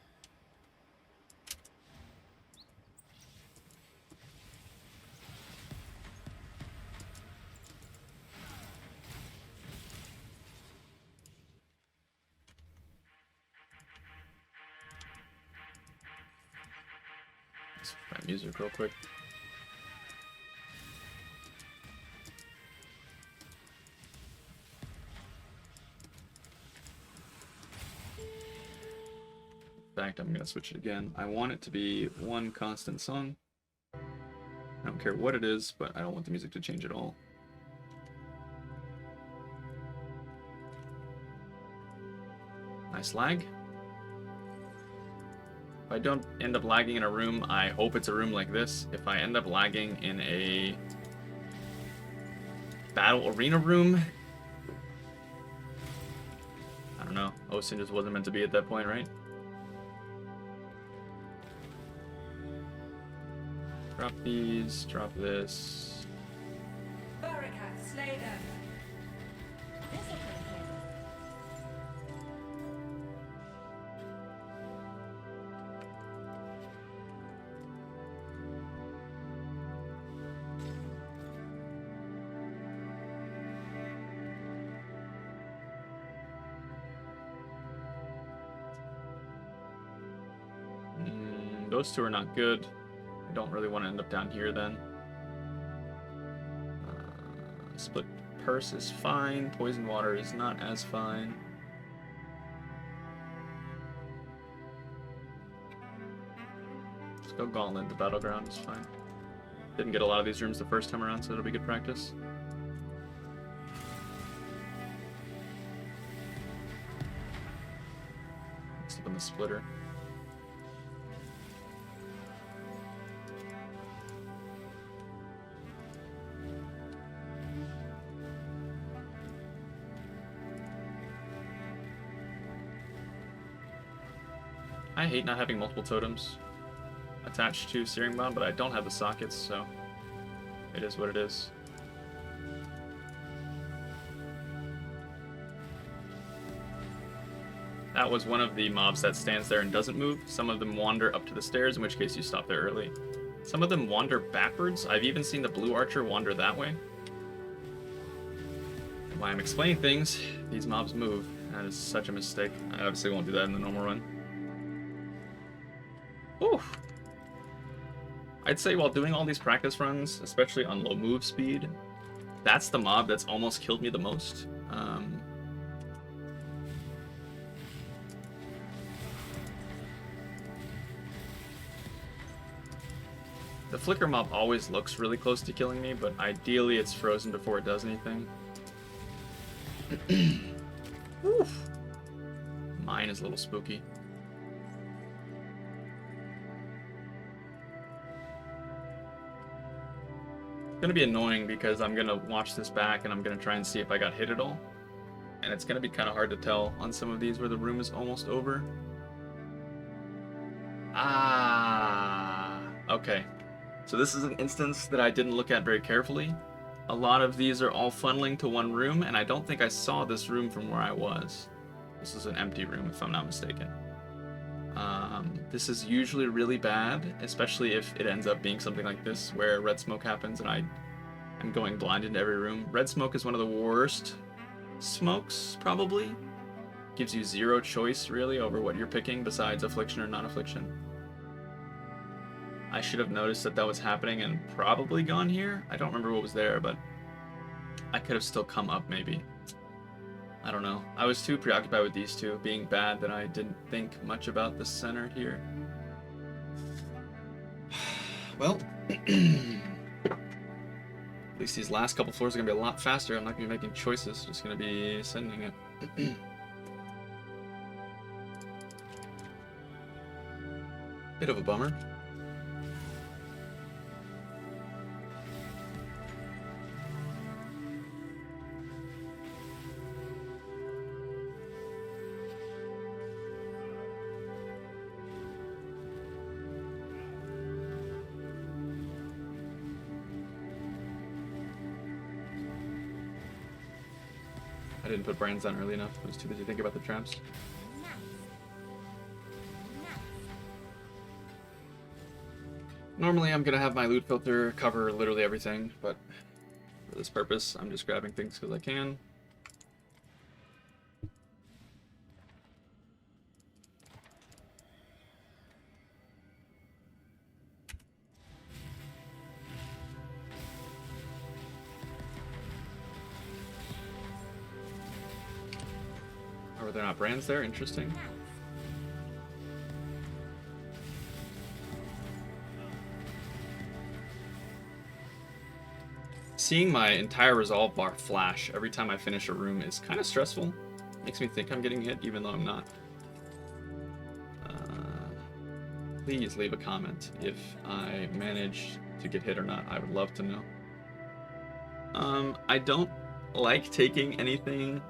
Let's find music real quick. In fact, I'm going to switch it again. I want it to be one constant song. I don't care what it is, but I don't want the music to change at all. Nice lag. If I don't end up lagging in a room, I hope it's a room like this. If I end up lagging in a battle arena room, I don't know. OSin just wasn't meant to be at that point, right? Drop these, drop this. Barakat, slay them. Those two are not good. I don't really want to end up down here then. Split Purse is fine. Poison Water is not as fine. Let's go Gauntlet. The Battleground is fine. Didn't get a lot of these rooms the first time around, so it'll be good practice. Let's open the Splitter. I hate not having multiple totems attached to Searing Bomb, but I don't have the sockets, so it is what it is. That was one of the mobs that stands there and doesn't move. Some of them wander up to the stairs, in which case you stop there early. Some of them wander backwards. I've even seen the blue archer wander that way. And while I'm explaining things, these mobs move. That is such a mistake. I obviously won't do that in the normal run. Oof. I'd say while doing all these practice runs, especially on low move speed, that's the mob that's almost killed me the most. The Flicker mob always looks really close to killing me, but ideally it's frozen before it does anything. Oof. Mine is a little spooky. gonna be annoying because I'm gonna watch this back and I'm gonna try and see if I got hit at all. And it's gonna be kind of hard to tell on some of these where the room is almost over. Ah, okay. So this is an instance that I didn't look at very carefully. A lot of these are all funneling to one room, and I don't think I saw this room from where I was. This is an empty room, if I'm not mistaken. This is usually really bad, especially if it ends up being something like this, where red smoke happens and I'm going blind into every room. Red smoke is one of the worst smokes, probably. Gives you zero choice, really, over what you're picking besides affliction or non-affliction. I should have noticed that that was happening and probably gone here. I don't remember what was there, but I could have still come up, maybe. I don't know. I was too preoccupied with these two being bad that I didn't think much about the center here. Well, at least these last couple floors are going to be a lot faster. I'm not going to be making choices. Just going to be sending it. Bit of a bummer. I didn't put brands on early enough. I was too busy thinking about the traps. Normally I'm gonna have my loot filter cover literally everything, but for this purpose I'm just grabbing things because I can. Or are there not brands there? Interesting. Seeing my entire resolve bar flash every time I finish a room is kind of stressful. Makes me think I'm getting hit even though I'm not. Please leave a comment if I manage to get hit or not. I would love to know. I don't like taking anything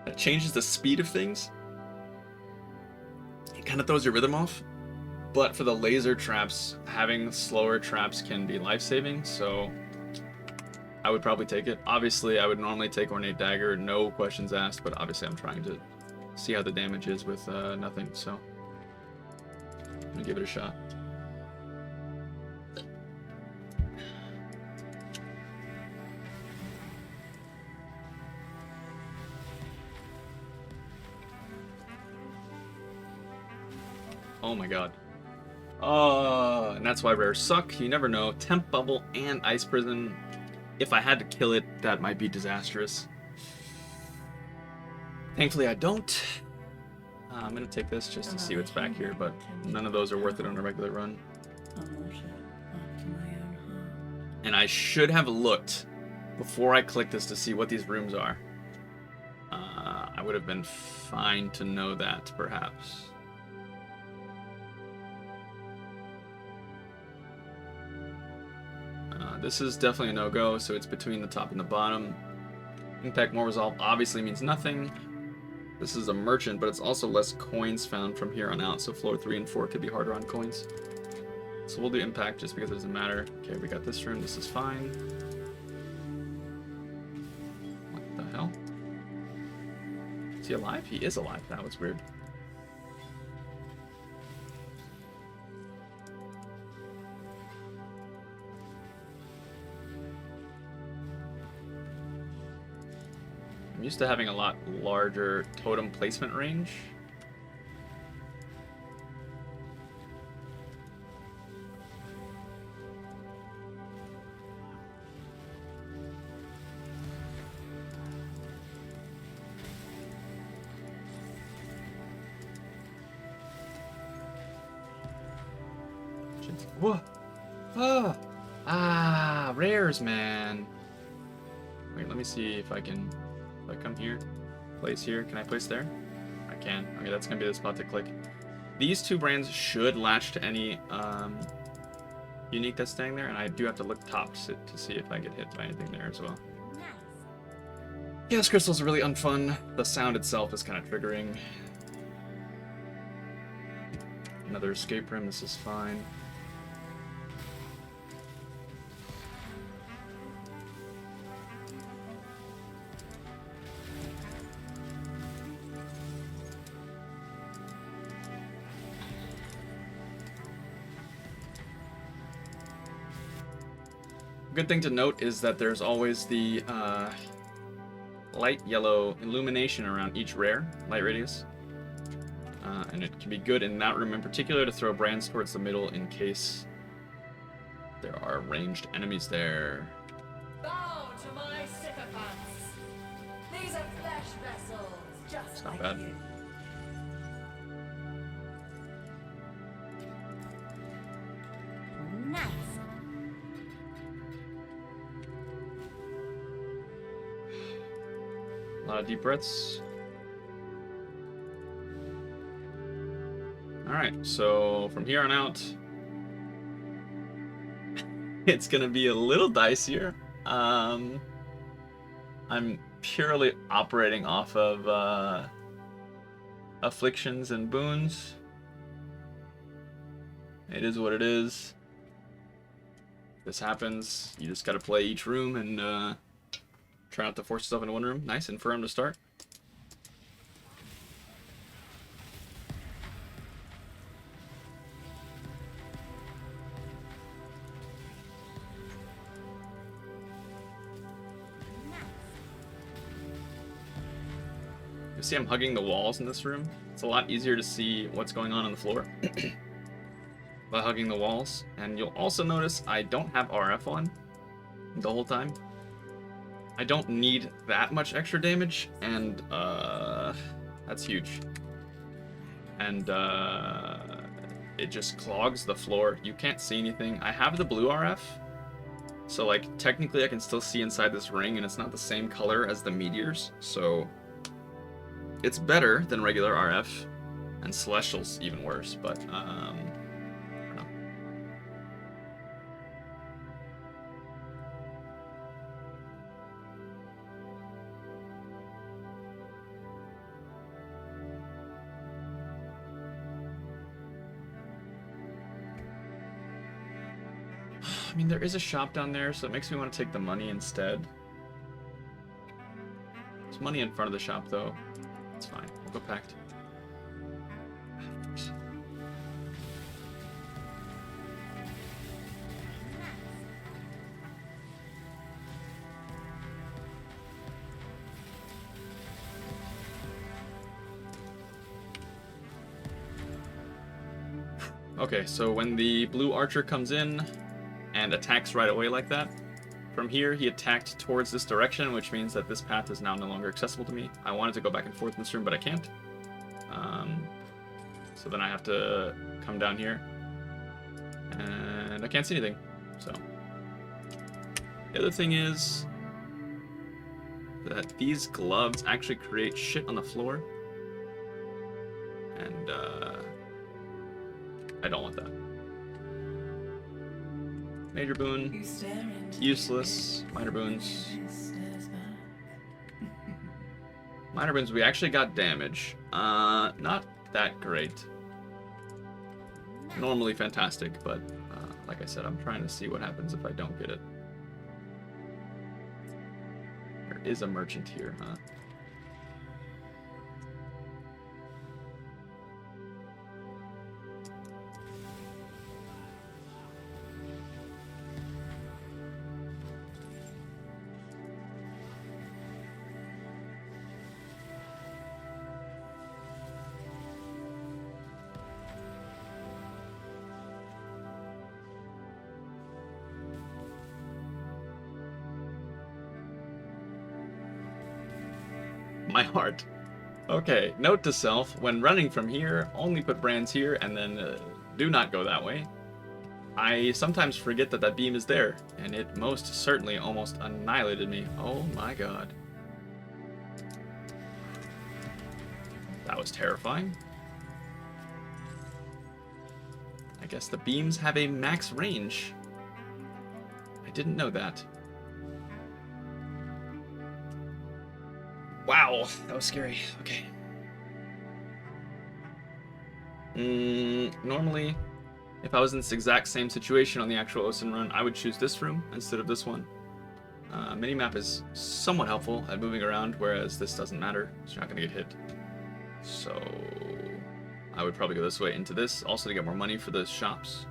that changes the speed of things. It kind of throws your rhythm off. But for the laser traps, having slower traps can be life-saving, so I would probably take it. Obviously, I would normally take Ornate Dagger, no questions asked, but obviously I'm trying to see how the damage is with nothing, so I'm gonna give it a shot. Oh my god. And that's why rares suck. You never know. Temp Bubble and Ice Prison. If I had to kill it, that might be disastrous. Thankfully, I don't. I'm gonna take this just to see what's back here, but none of those are worth it on a regular run. And I should have looked before I clicked this to see what these rooms are. I would have been fine to know that, perhaps. This is definitely a no-go, so it's between the top and the bottom. Impact more resolve obviously means nothing. This is a merchant, but it's also less coins found from here on out, so floor 3 and 4 could be harder on coins. So we'll do impact just because it doesn't matter. Okay, we got this room, this is fine. What the hell? Is he alive? He is alive. That was weird. I'm used to having a lot larger totem placement range. Whoa! Rares, man. Wait, let me see if I can. If I come here, place here, can I place there? I can. Okay, that's gonna be the spot to click. These two brands should latch to any unique that's staying there, and I do have to look top to see if I get hit by anything there as well. Chaos Crystals are really unfun. The sound itself is kind of triggering. Another escape room, this is fine. Good thing to note is that there's always the light yellow illumination around each rare light radius. And it can be good in that room in particular to throw brands towards the middle in case there are ranged enemies there. Bow to my sycophants. These are flesh vessels, just It's not like bad. you. Nice. A lot of deep breaths. Alright, so from here on out, it's gonna be a little dicier. I'm purely operating off of afflictions and boons. It is what it is. If this happens, you just gotta play each room and try not to force yourself into one room. Nice and firm to start. You see I'm hugging the walls in this room. It's a lot easier to see what's going on the floor by hugging the walls. And you'll also notice I don't have RF on the whole time. I don't need that much extra damage, and that's huge. And it just clogs the floor. You can't see anything. I have the blue RF, so like technically I can still see inside this ring, and it's not the same color as the meteors, so it's better than regular RF, and Celestial's even worse, but I don't know. I mean, there is a shop down there, so it makes me want to take the money instead. There's money in front of the shop, though. It's fine. We'll go packed. Okay, so when the blue archer comes in and attacks right away like that, from here he attacked towards this direction, which means that this path is now no longer accessible to me. I wanted to go back and forth in this room, but I can't. So then I have to come down here, and I can't see anything. So the other thing is that these gloves actually create shit on the floor, and I don't want that. Major boon, You stare into useless. Minor boons. stares back. Minor boons, we actually got damage. Not that great. Normally fantastic, but like I said, I'm trying to see what happens if I don't get it. There is a merchant here, huh? My heart. Okay, note to self, when running from here, only put brands here and then do not go that way. I sometimes forget that that beam is there, and it most certainly almost annihilated me. Oh my god. That was terrifying. I guess the beams have a max range. I didn't know that. Wow, that was scary. Okay. Normally, if I was in this exact same situation on the actual OSin run, I would choose this room instead of this one. Minimap is somewhat helpful at moving around, whereas this doesn't matter, so you're not going to get hit. So I would probably go this way into this, also to get more money for the shops.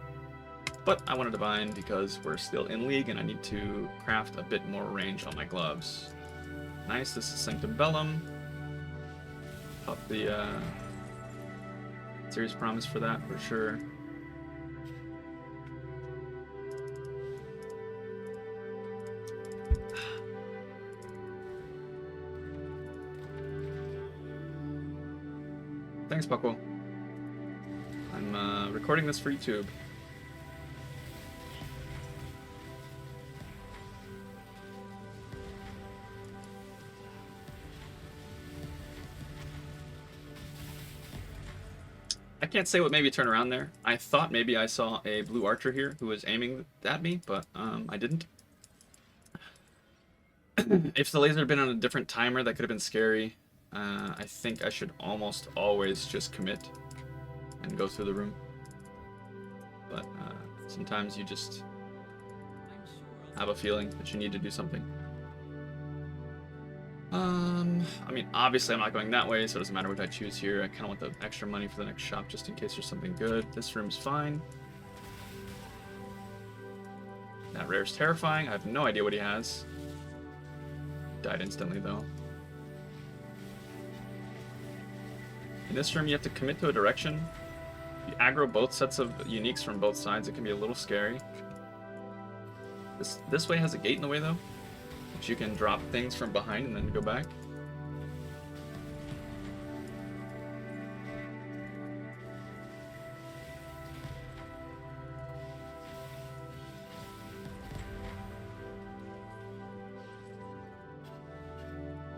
But I want to divine because we're still in league and I need to craft a bit more range on my gloves. Nice, this is Sanctum Bellum. Pop the Serious Promise for that, for sure. Thanks, Buckwell. I'm recording this for YouTube. I can't say what made me turn around there. I thought maybe I saw a blue archer here who was aiming at me, but I didn't. If the laser had been on a different timer, that could have been scary. I think I should almost always just commit and go through the room. But sometimes you just have a feeling that you need to do something. I mean, obviously I'm not going that way, so it doesn't matter what I choose here. I kind of want the extra money for the next shop just in case there's something good. This room's fine. That rare's terrifying. I have no idea what he has. Died instantly, though. In this room, you have to commit to a direction. If you aggro both sets of uniques from both sides, it can be a little scary. This way has a gate in the way, though, which you can drop things from behind and then go back.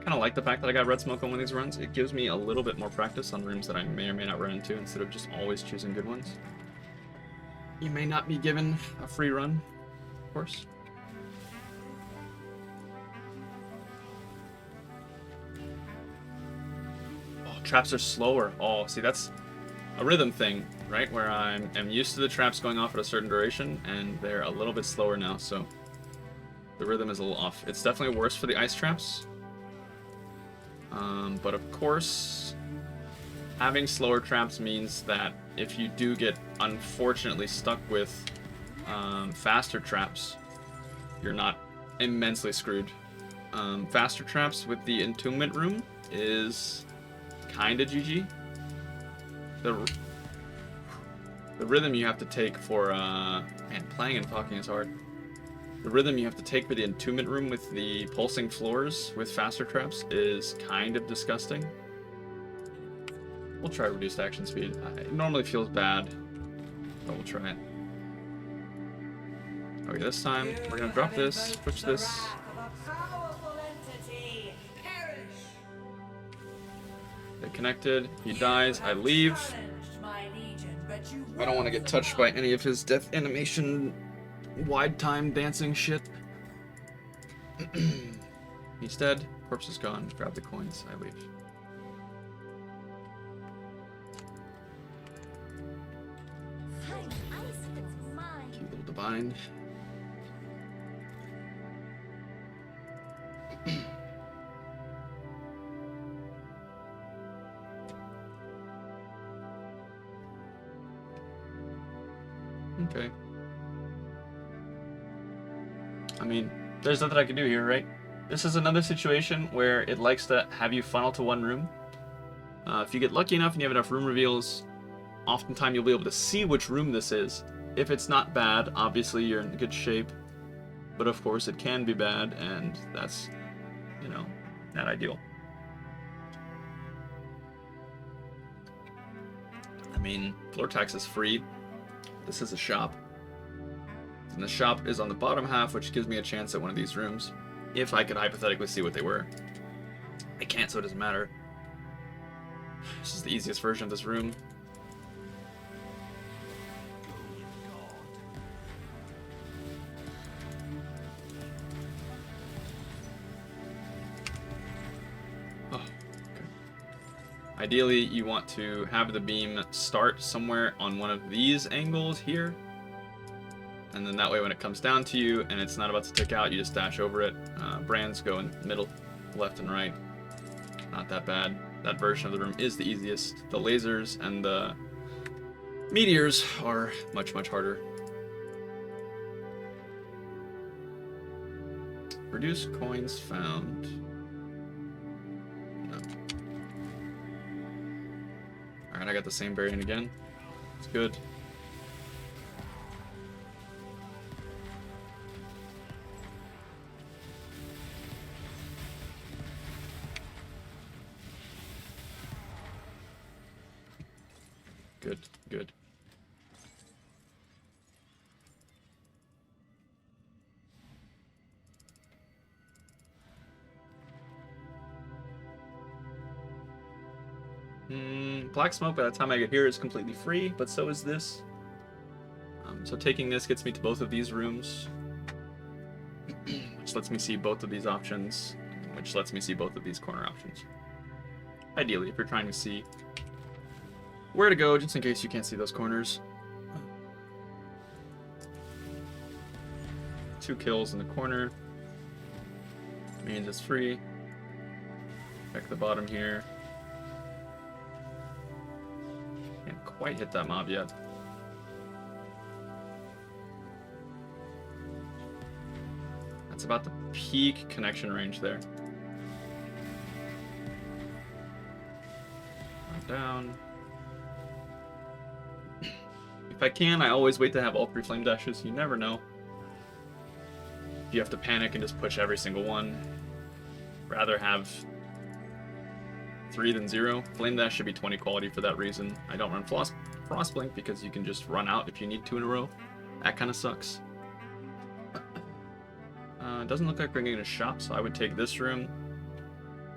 Kind of like the fact that I got red smoke on one of these runs. It gives me a little bit more practice on rooms that I may or may not run into instead of just always choosing good ones. You may not be given a free run, of course. Oh, traps are slower. Oh, see, that's a rhythm thing, right? Where I'm used to the traps going off at a certain duration, and they're a little bit slower now, so the rhythm is a little off. It's definitely worse for the ice traps. But of course, having slower traps means that if you do get unfortunately stuck with faster traps, you're not immensely screwed. Faster traps with the entombment room is kinda GG. The rhythm you have to take for man, playing and talking is hard. The rhythm you have to take for the entombment room with the pulsing floors with faster traps is kind of disgusting. We'll try reduced action speed. It normally feels bad, but we'll try it. Okay, this time we're gonna drop this, switch this. They're connected. He dies. I leave. I don't want to get touched by any of his death animation wide time dancing shit. He's dead. Corpse is gone. Grab the coins. I leave. Cute little divine. Okay. I mean, there's nothing I can do here, right? This is another situation where it likes to have you funnel to one room. If you get lucky enough and you have enough room reveals, oftentimes you'll be able to see which room this is. If it's not bad, obviously you're in good shape. But of course it can be bad, and that's, you know, not ideal. I mean, floor tax is free. This is a shop. And the shop is on the bottom half, which gives me a chance at one of these rooms. If I could hypothetically see what they were. I can't, so it doesn't matter. This is the easiest version of this room. Ideally, you want to have the beam start somewhere on one of these angles here. And then that way when it comes down to you and it's not about to tick out, you just dash over it. Brands go in middle, left and right. Not that bad. That version of the room is the easiest. The lasers and the meteors are much, much harder. Reduce coins found. No. Alright, I got the same variant again. It's good. Good, good. Black smoke by the time I get here is completely free, but so is this. So taking this gets me to both of these rooms, which lets me see both of these options, which lets me see both of these corner options. Ideally, if you're trying to see where to go, just in case you can't see those corners. 2 kills in the corner means it's free. Check the bottom here. Can't quite hit that mob yet. That's about the peak connection range there. Down. If I can, I always wait to have all 3 flame dashes. You never know. If you have to panic and just push every single one. Rather have 3 than 0. Flame dash should be 20 quality for that reason. I don't run frost blink because you can just run out if you need 2 in a row. That kind of sucks. Doesn't look like we're getting a shop, so I would take this room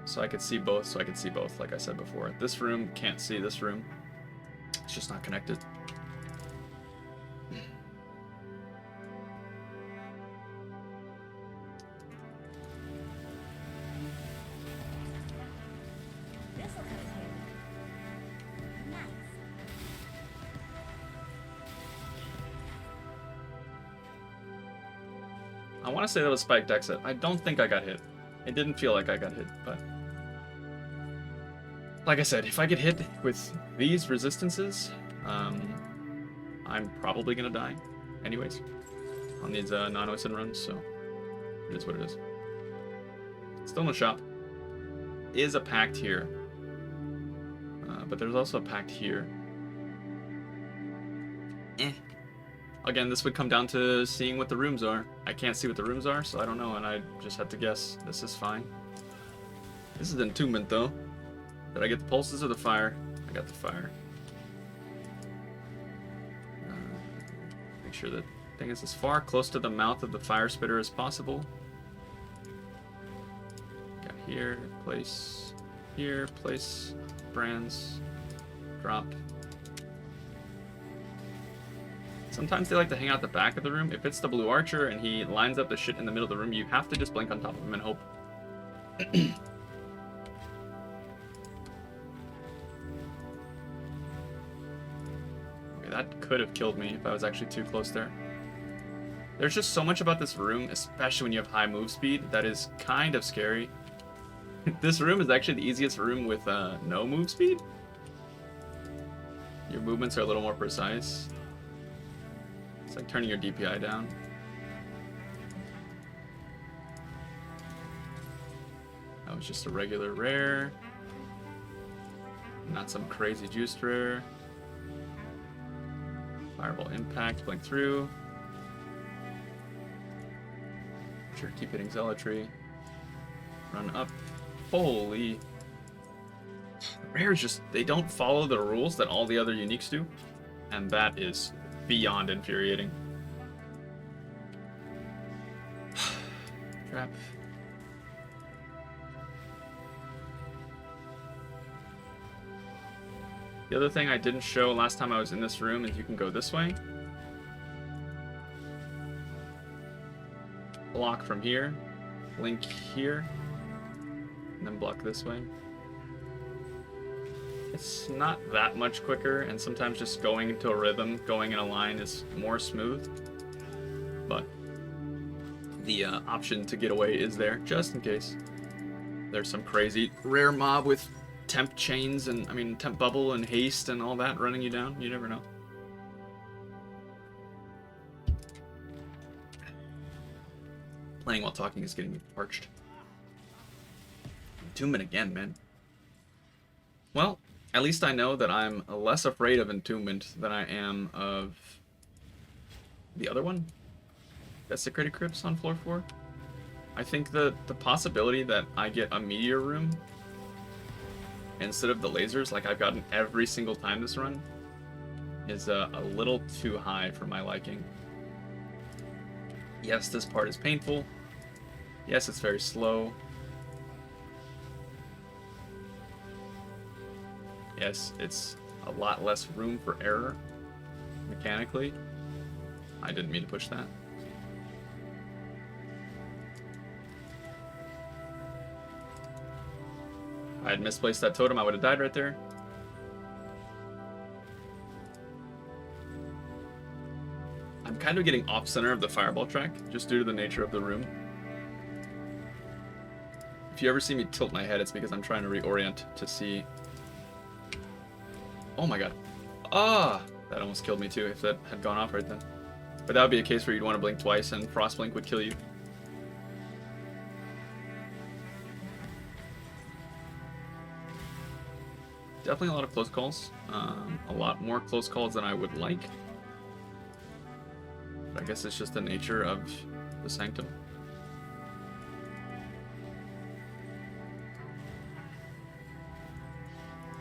so I could see both, like I said before. This room can't see this room. It's just not connected. This'll cut it here. Nice. I want to say that was spiked exit. I don't think I got hit. It didn't feel like I got hit, but like I said, if I get hit with these resistances, I'm probably gonna die anyways on these non-OSin runs, so it is what it is. Still in the shop. Is a pact here, but there's also a pact here. Again, this would come down to seeing what the rooms are. I can't see what the rooms are, so I don't know, and I just have to guess. This is fine. This is entombment, though. Did I get the pulses or the fire? I got the fire. Make sure that thing is as far close to the mouth of the fire spitter as possible. Got here, place, brands, drop. Sometimes they like to hang out the back of the room. If it's the blue archer and he lines up the shit in the middle of the room, you have to just blink on top of him and hope. Okay, that could have killed me if I was actually too close there. There's just so much about this room, especially when you have high move speed, that is kind of scary. This room is actually the easiest room with no move speed. Your movements are a little more precise. It's like turning your DPI down. That was just a regular rare. Not some crazy juiced rare. Fireball impact, blink through. Sure, keep hitting zealotry. Run up. Holy. Rares just, they don't follow the rules that all the other uniques do. And that is beyond infuriating. Trap. The other thing I didn't show last time I was in this room is you can go this way. Block from here. Blink here. And then block this way. It's not that much quicker, and sometimes just going into a rhythm, going in a line is more smooth. But the option to get away is there, just in case there's some crazy rare mob with temp chains and, temp bubble and haste and all that running you down. You never know. Playing while talking is getting me parched. Entombment again, man. Well, at least I know that I'm less afraid of Entombment than I am of the other one. Desecrated Crypts on floor 4. I think the possibility that I get a Meteor Room instead of the lasers, like I've gotten every single time this run, is a little too high for my liking. Yes, this part is painful. Yes, it's very slow. Yes, it's a lot less room for error mechanically. I didn't mean to push that. If I had misplaced that totem, I would have died right there. I'm kind of getting off center of the fireball track, just due to the nature of the room. If you ever see me tilt my head, it's because I'm trying to reorient to see. Oh my god. Ah! That almost killed me too, if that had gone off right then. But that would be a case where you'd want to blink twice, and Frost Blink would kill you. Definitely a lot of close calls. A lot more close calls than I would like. But I guess it's just the nature of the Sanctum.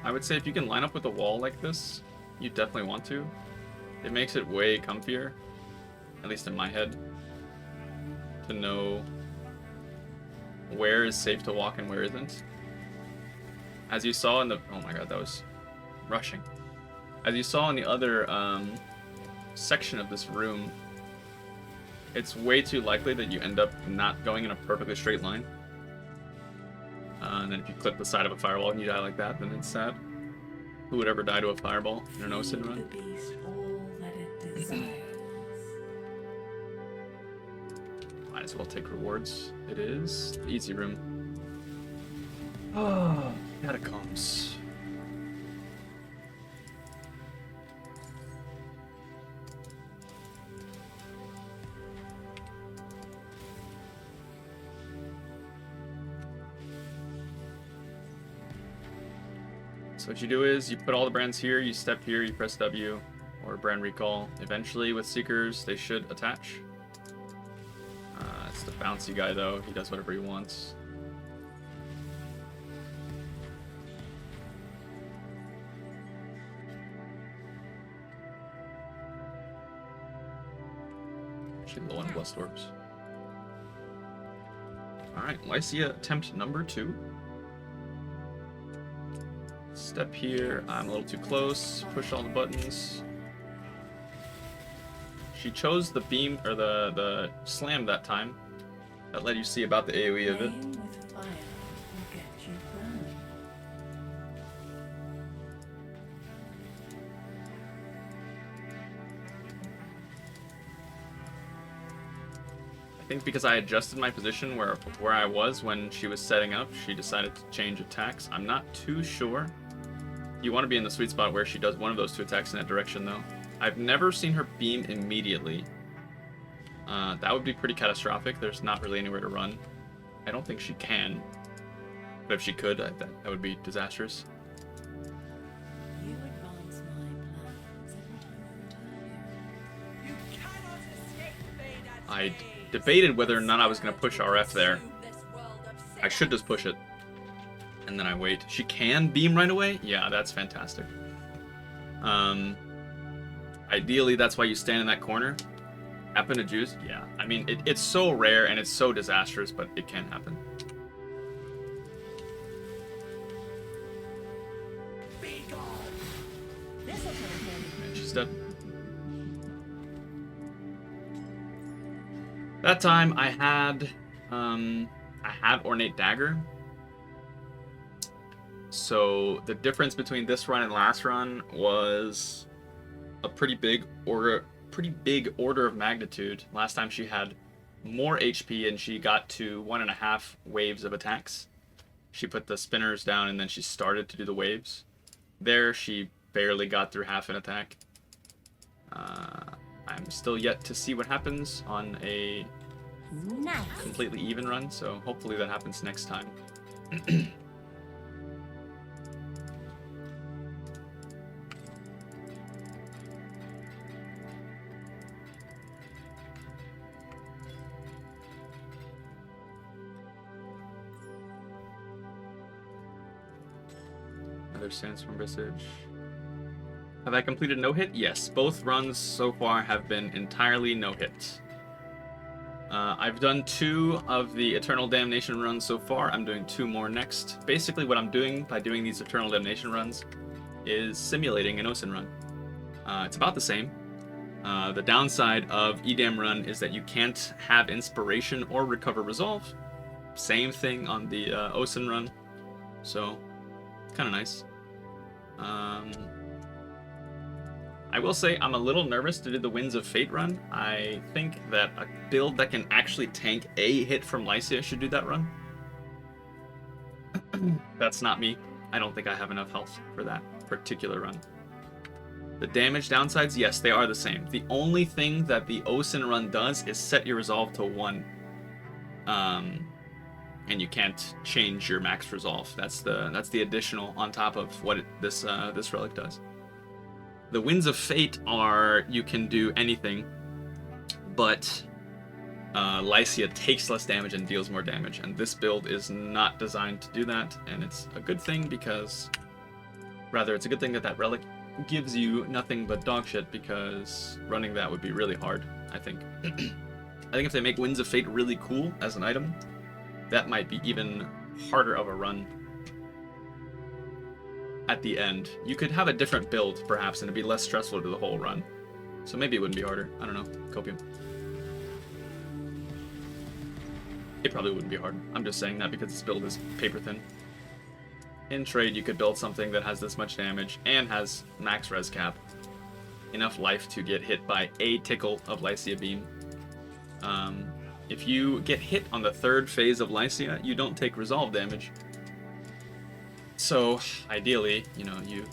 I would say if you can line up with a wall like this, you definitely want to. It makes it way comfier, at least in my head, to know where is safe to walk and where isn't. As you saw in the... Oh my god, that was rushing. As you saw in the other section of this room, it's way too likely that you end up not going in a perfectly straight line. And then if you clip the side of a firewall and you die like that, then it's sad. Who would ever die to a fireball in an OSin run? The beast all that it desires. Might as well take rewards. It is the easy room. Oh, catacombs. So what you do is you put all the brands here, you step here, you press W or brand recall. Eventually with Seekers, they should attach. It's the bouncy guy though, he does whatever he wants. Actually low on Blessed Orbs. Alright, Lycia attempt number 2. Step here, I'm a little too close, push all the buttons. She chose the beam, or the slam that time. That let you see about the AoE of it. Playing with fire will get you burned. I think because I adjusted my position where I was when she was setting up, she decided to change attacks. I'm not too sure. You want to be in the sweet spot where she does one of those 2 attacks in that direction, though. I've never seen her beam immediately. That would be pretty catastrophic. There's not really anywhere to run. I don't think she can. But if she could, that would be disastrous. You advance my plans every time I return You cannot escape fate at I sea. debated whether or not I was going to push RF there. This world of I should just push it. And then I wait. She can beam right away? Yeah, that's fantastic. Ideally, that's why you stand in that corner. Happen to juice? Yeah. I mean, it's so rare and it's so disastrous, but it can happen. Be gone. And she's dead. That time I had Ornate Dagger. So the difference between this run and last run was a pretty big order of magnitude. Last time she had more HP and she got to 1.5 waves of attacks. She put the spinners down and then she started to do the waves. There, she barely got through half an attack. I'm still yet to see what happens on a Nice. completely even run, so hopefully that happens next time. Another Sandstorm Visage. Have I completed no hit? Yes, both runs so far have been entirely no hits. I've done 2 of the Eternal Damnation runs so far. I'm doing 2 more next. Basically, what I'm doing by doing these Eternal Damnation runs is simulating an OSin run. It's about the same. The downside of EDAM run is that you can't have Inspiration or Recover Resolve. Same thing on the OSin run. So, kind of nice. I will say I'm a little nervous to do the Winds of Fate run. I think that a build that can actually tank a hit from Lycia should do that run. That's not me. I don't think I have enough health for that particular run. The damage downsides, yes, they are the same. The only thing that the OSin run does is set your resolve to 1. And you can't change your max resolve. That's the additional on top of what this relic does. The Winds of Fate are you can do anything, but Lycia takes less damage and deals more damage, and this build is not designed to do that, and it's a good thing because, rather, it's a good thing that relic gives you nothing but dog shit, because running that would be really hard, I think. I think if they make Winds of Fate really cool as an item, that might be even harder of a run at the end. You could have a different build, perhaps, and it'd be less stressful to the whole run. So maybe it wouldn't be harder. I don't know. Copium. It probably wouldn't be hard. I'm just saying that because this build is paper thin. In trade, you could build something that has this much damage and has max res cap. Enough life to get hit by a tickle of Lycia Beam. If you get hit on the 3rd phase of Lycia, you don't take resolve damage. So, ideally, you know, you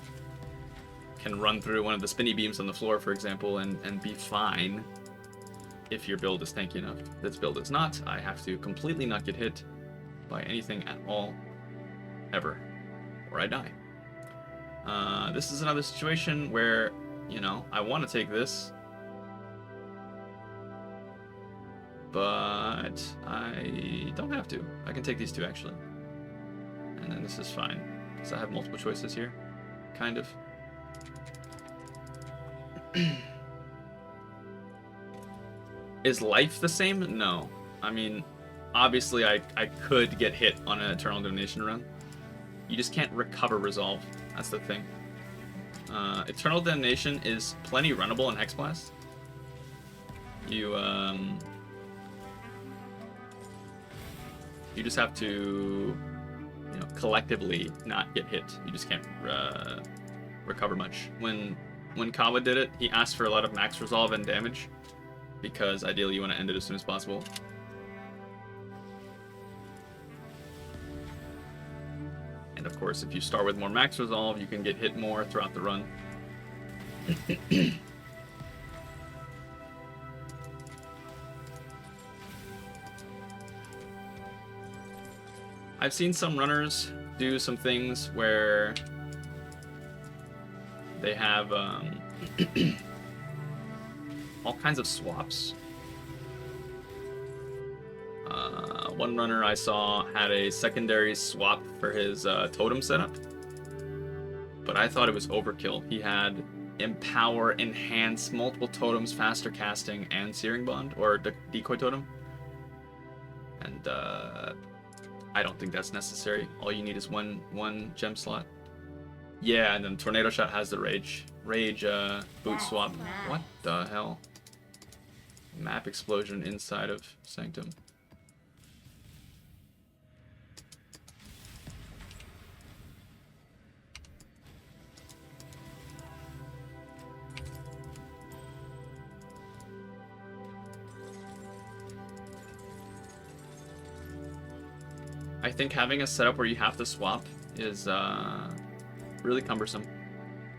can run through one of the spinny beams on the floor, for example, and be fine if your build is tanky enough. This build is not. I have to completely not get hit by anything at all, ever, or I die. This is another situation where, you know, I want to take this, but I don't have to. I can take these 2, actually. And then this is fine. So I have multiple choices here. Kind of. Is life the same? No. I mean, obviously I could get hit on an Eternal Damnation run. You just can't recover resolve. That's the thing. Eternal Damnation is plenty runnable in Hex Blast. You just have to, you know, collectively not get hit. You just can't recover much. When Kawa did it, he asked for a lot of max resolve and damage, because ideally you want to end it as soon as possible. And of course, if you start with more max resolve, you can get hit more throughout the run. I've seen some runners do some things where they have all kinds of swaps. One runner I saw had a secondary swap for his totem setup, but I thought it was overkill. He had Empower, Enhance, multiple totems, faster casting, and Searing Bond, or Decoy Totem. And I don't think that's necessary. All you need is one gem slot. Yeah, and then Tornado Shot has the Rage boot swap. What the hell? Map explosion inside of Sanctum. I think having a setup where you have to swap is really cumbersome.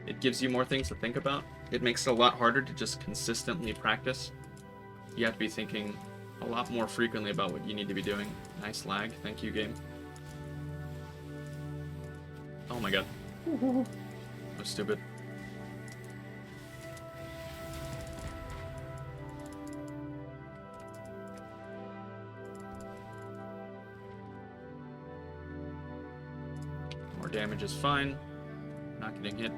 It gives you more things to think about. It makes it a lot harder to just consistently practice. You have to be thinking a lot more frequently about what you need to be doing. Nice lag. Thank you, game. Oh my god. That was stupid. More damage is fine. Not getting hit.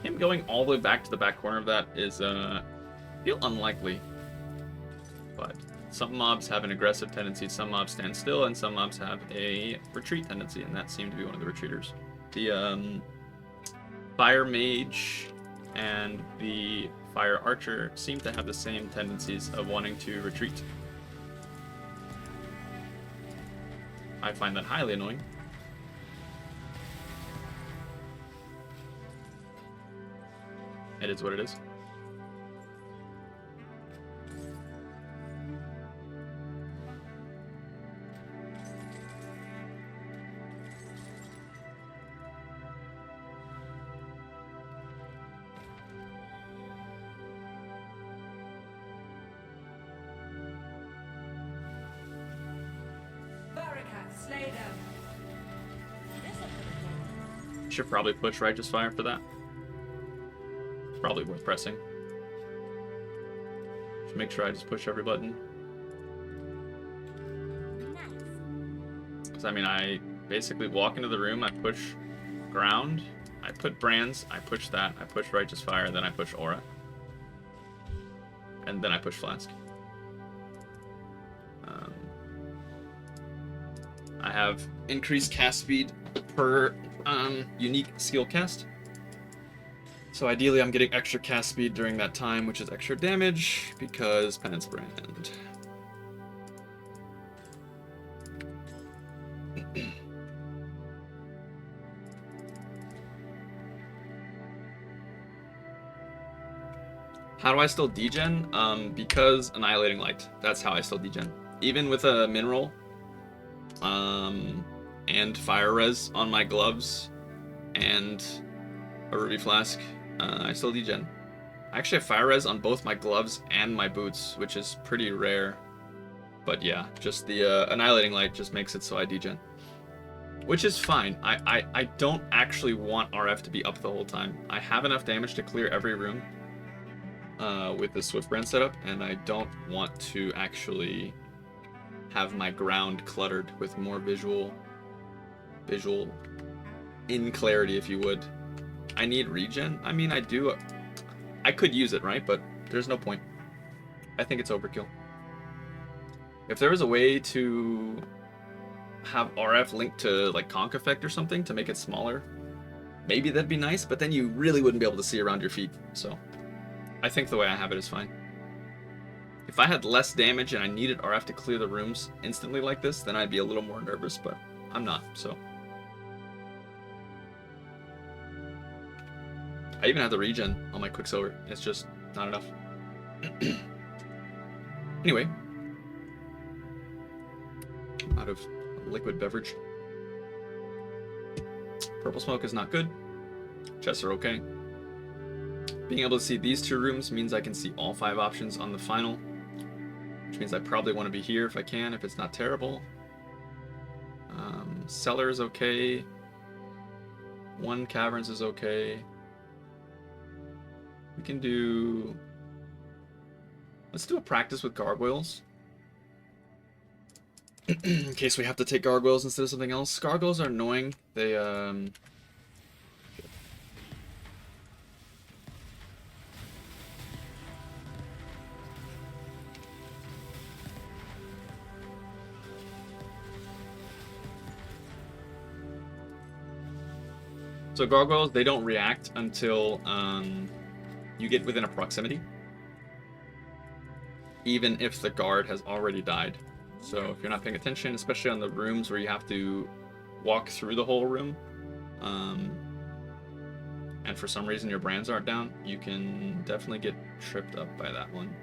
Him going all the way back to the back corner of that is, feel unlikely. But some mobs have an aggressive tendency, some mobs stand still, and some mobs have a retreat tendency, and that seemed to be one of the retreaters. The, Fire Mage and the Fire Archer seem to have the same tendencies of wanting to retreat. I find that highly annoying. It is what it is. Barricades, lay down. Should probably push Righteous Fire for that. Probably worth pressing. Should make sure I just push every button. Because I mean, I basically walk into the room, I push ground, I put brands, I push that, I push Righteous Fire, then I push Aura. And then I push Flask. I have increased cast speed per unique skill cast. So ideally I'm getting extra cast speed during that time, which is extra damage, because Penance Brand. How do I still degen? Because Annihilating Light. That's how I still degen. Even with a mineral, and Fire Res on my gloves, and a Ruby Flask, I still degen. I actually have Fire Res on both my gloves and my boots, which is pretty rare. But yeah, just the Annihilating Light just makes it so I degen. Which is fine. I don't actually want RF to be up the whole time. I have enough damage to clear every room with the Swift Brand setup, and I don't want to actually have my ground cluttered with more visual in clarity, if you would. I need regen. I mean, I do. I could use it, right? But there's no point. I think it's overkill. If there was a way to have RF linked to like Conk Effect or something to make it smaller, maybe that'd be nice, but then you really wouldn't be able to see around your feet. So I think the way I have it is fine. If I had less damage and I needed RF to clear the rooms instantly like this, then I'd be a little more nervous, but I'm not, so. I even have the regen on my Quicksilver. It's just not enough. Anyway. I'm out of liquid beverage. Purple smoke is not good. Chests are okay. Being able to see these two rooms means I can see all 5 options on the final, which means I probably want to be here if I can, if it's not terrible. Cellar is okay. 1 Caverns is okay. We can do... Let's do a practice with gargoyles. In case we have to take gargoyles instead of something else. Gargoyles are annoying. They, So gargoyles, they don't react until you get within a proximity, even if the guard has already died. So if you're not paying attention, especially on the rooms where you have to walk through the whole room, and for some reason your brands aren't down, you can definitely get tripped up by that one.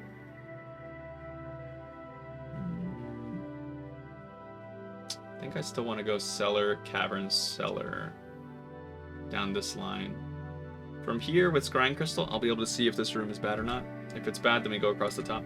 I think I still want to go cellar, cavern, cellar down this line. From here with Scrying Crystal, I'll be able to see if this room is bad or not. If it's bad, then we go across the top.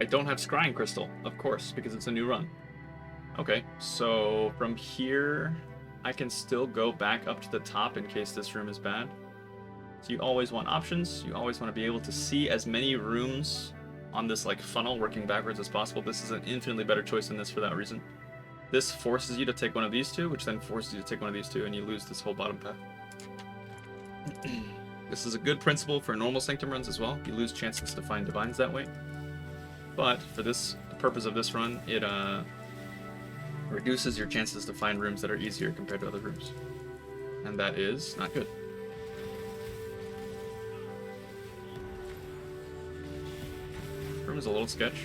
I don't have Scrying Crystal, of course, because it's a new run. Okay, so from here, I can still go back up to the top in case this room is bad. So you always want options. You always want to be able to see as many rooms on this like funnel working backwards as possible. This is an infinitely better choice than this for that reason. This forces you to take one of these two, which then forces you to take one of these two, and you lose this whole bottom path. This is a good principle for normal Sanctum runs as well. You lose chances to find divines that way. But for the purpose of this run, it reduces your chances to find rooms that are easier compared to other rooms. And that is not good. Room is a little sketch.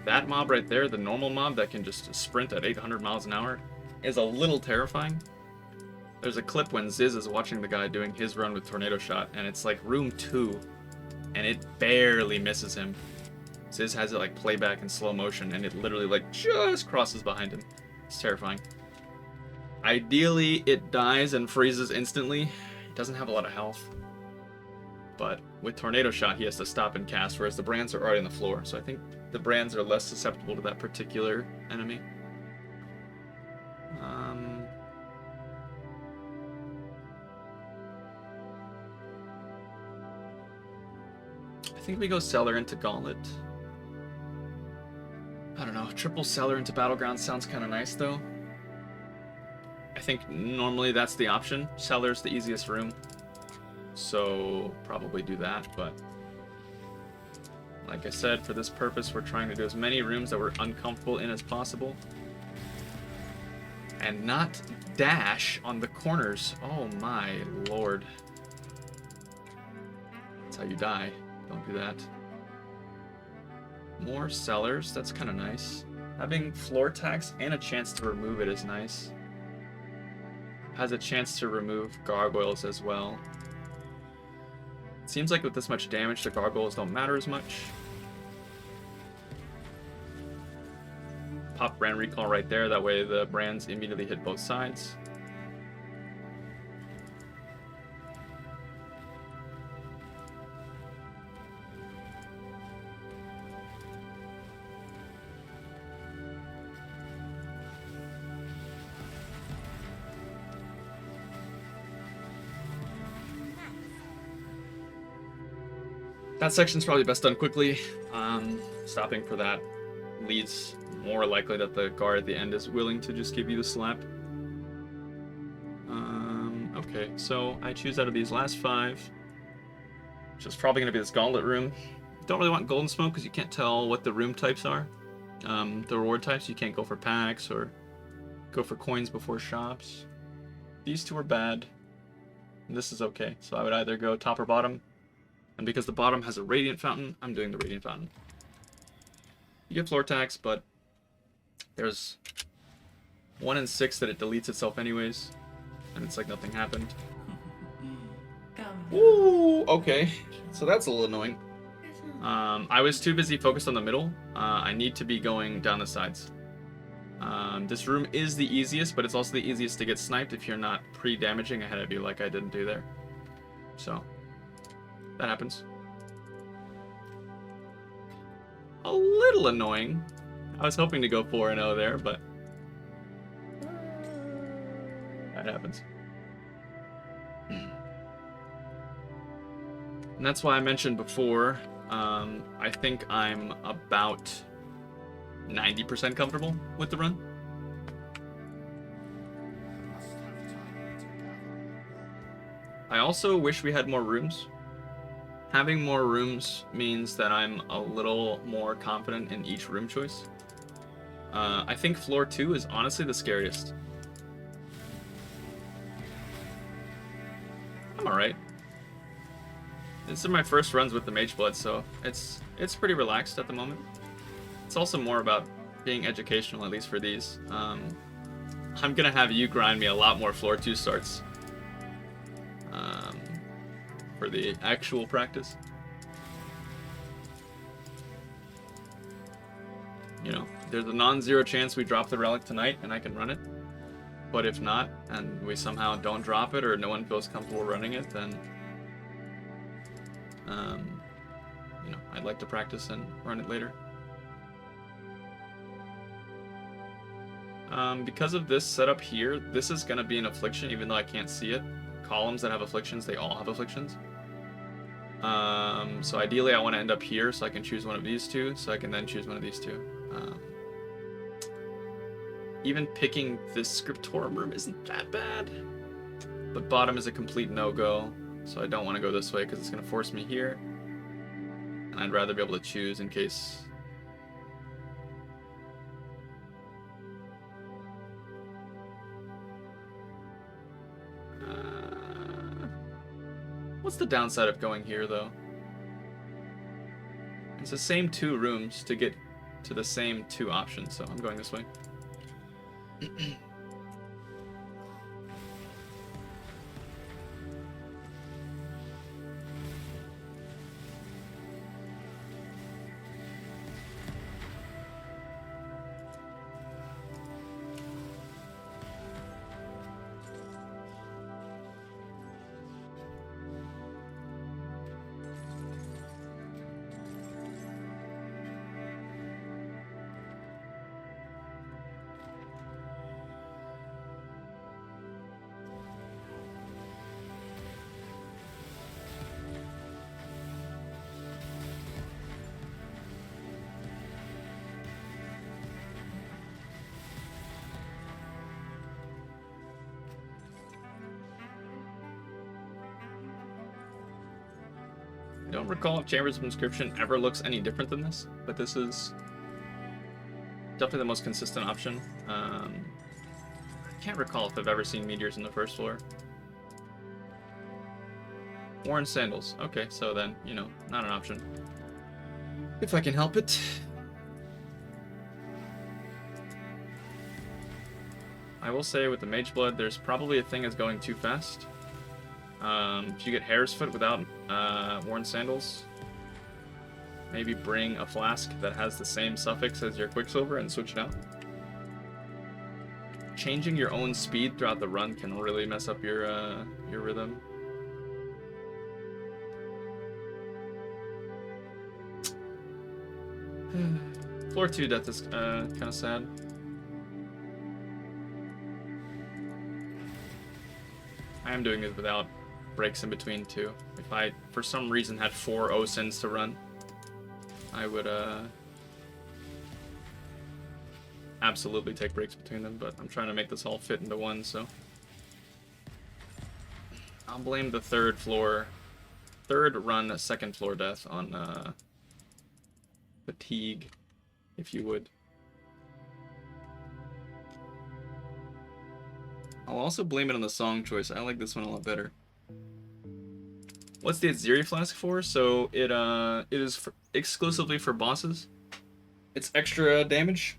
That mob right there, the normal mob that can just sprint at 800 miles an hour, is a little terrifying. There's a clip when Ziz is watching the guy doing his run with Tornado Shot, and it's like room 2. And it barely misses him. Ziz has it like playback in slow motion, and it literally like just crosses behind him. It's terrifying. Ideally, it dies and freezes instantly. It doesn't have a lot of health. But with Tornado Shot, he has to stop and cast, whereas the brands are already on the floor. So I think the brands are less susceptible to that particular enemy. I think we go Cellar into Gauntlet. I don't know, triple Cellar into Battleground sounds kind of nice though. I think normally that's the option. Cellar's the easiest room, so probably do that, but like I said, for this purpose we're trying to do as many rooms that we're uncomfortable in as possible. And not dash on the corners. Oh my lord. That's how you die. Don't do that. More cellars, that's kind of nice. Having floor tax and a chance to remove it is nice. Has a chance to remove gargoyles as well. It seems like with this much damage, the gargoyles don't matter as much. Pop brand recall right there, that way the brands immediately hit both sides. That section's probably best done quickly. Stopping for that leads more likely that the guard at the end is willing to just give you the slap. Okay, so I choose out of these last 5, which is probably going to be this gauntlet room. Don't really want golden smoke because you can't tell what the room types are. The reward types, you can't go for packs or go for coins before shops. These two are bad, and this is okay. So I would either go top or bottom. And because the bottom has a Radiant Fountain, I'm doing the Radiant Fountain. You get floor tax, but there's 1 in 6 that it deletes itself anyways. And it's like nothing happened. Ooh, okay. So that's a little annoying. I was too busy focused on the middle. I need to be going down the sides. This room is the easiest, but it's also the easiest to get sniped if you're not pre-damaging ahead of you like I didn't do there. So that happens. A little annoying. I was hoping to go 4-0 there, but that happens. And that's why I mentioned before, I think I'm about 90% comfortable with the run. I also wish we had more rooms. Having more rooms means that I'm a little more confident in each room choice. I think floor 2 is honestly the scariest. I'm alright. These are my first runs with the Mage Blood, so it's pretty relaxed at the moment. It's also more about being educational, at least for these. I'm gonna have you grind me a lot more floor 2 starts for the actual practice. You know, there's a non-zero chance we drop the relic tonight and I can run it. But if not, and we somehow don't drop it or no one feels comfortable running it, then you know, I'd like to practice and run it later. Because of this setup here, this is gonna be an affliction even though I can't see it. Columns that have afflictions, they all have afflictions. So ideally I want to end up here so I can choose one of these two, so I can then choose one of these two. Even picking this Scriptorum room isn't that bad. But bottom is a complete no-go, so I don't want to go this way because it's going to force me here. And I'd rather be able to choose in case... What's the downside of going here, though? It's the same 2 rooms to get to the same 2 options, so I'm going this way. I don't recall if Chambers of Inscription ever looks any different than this, but this is definitely the most consistent option. I can't recall if I've ever seen meteors in the first floor. Worn sandals. Okay, so then, you know, not an option. If I can help it. I will say with the Mage Blood, there's probably a thing as going too fast. If you get Hare's Foot without worn sandals, maybe bring a flask that has the same suffix as your Quicksilver and switch it out. Changing your own speed throughout the run can really mess up your rhythm. Floor 2 death is kind of sad. I am doing it without breaks in between too. If I, for some reason, had 4 OSINs to run, I would absolutely take breaks between them, but I'm trying to make this all fit into one, so I'll blame the third run, second floor death on fatigue, if you would. I'll also blame it on the song choice. I like this one a lot better. What's the Aziri Flask for? So it is exclusively for bosses. It's extra damage.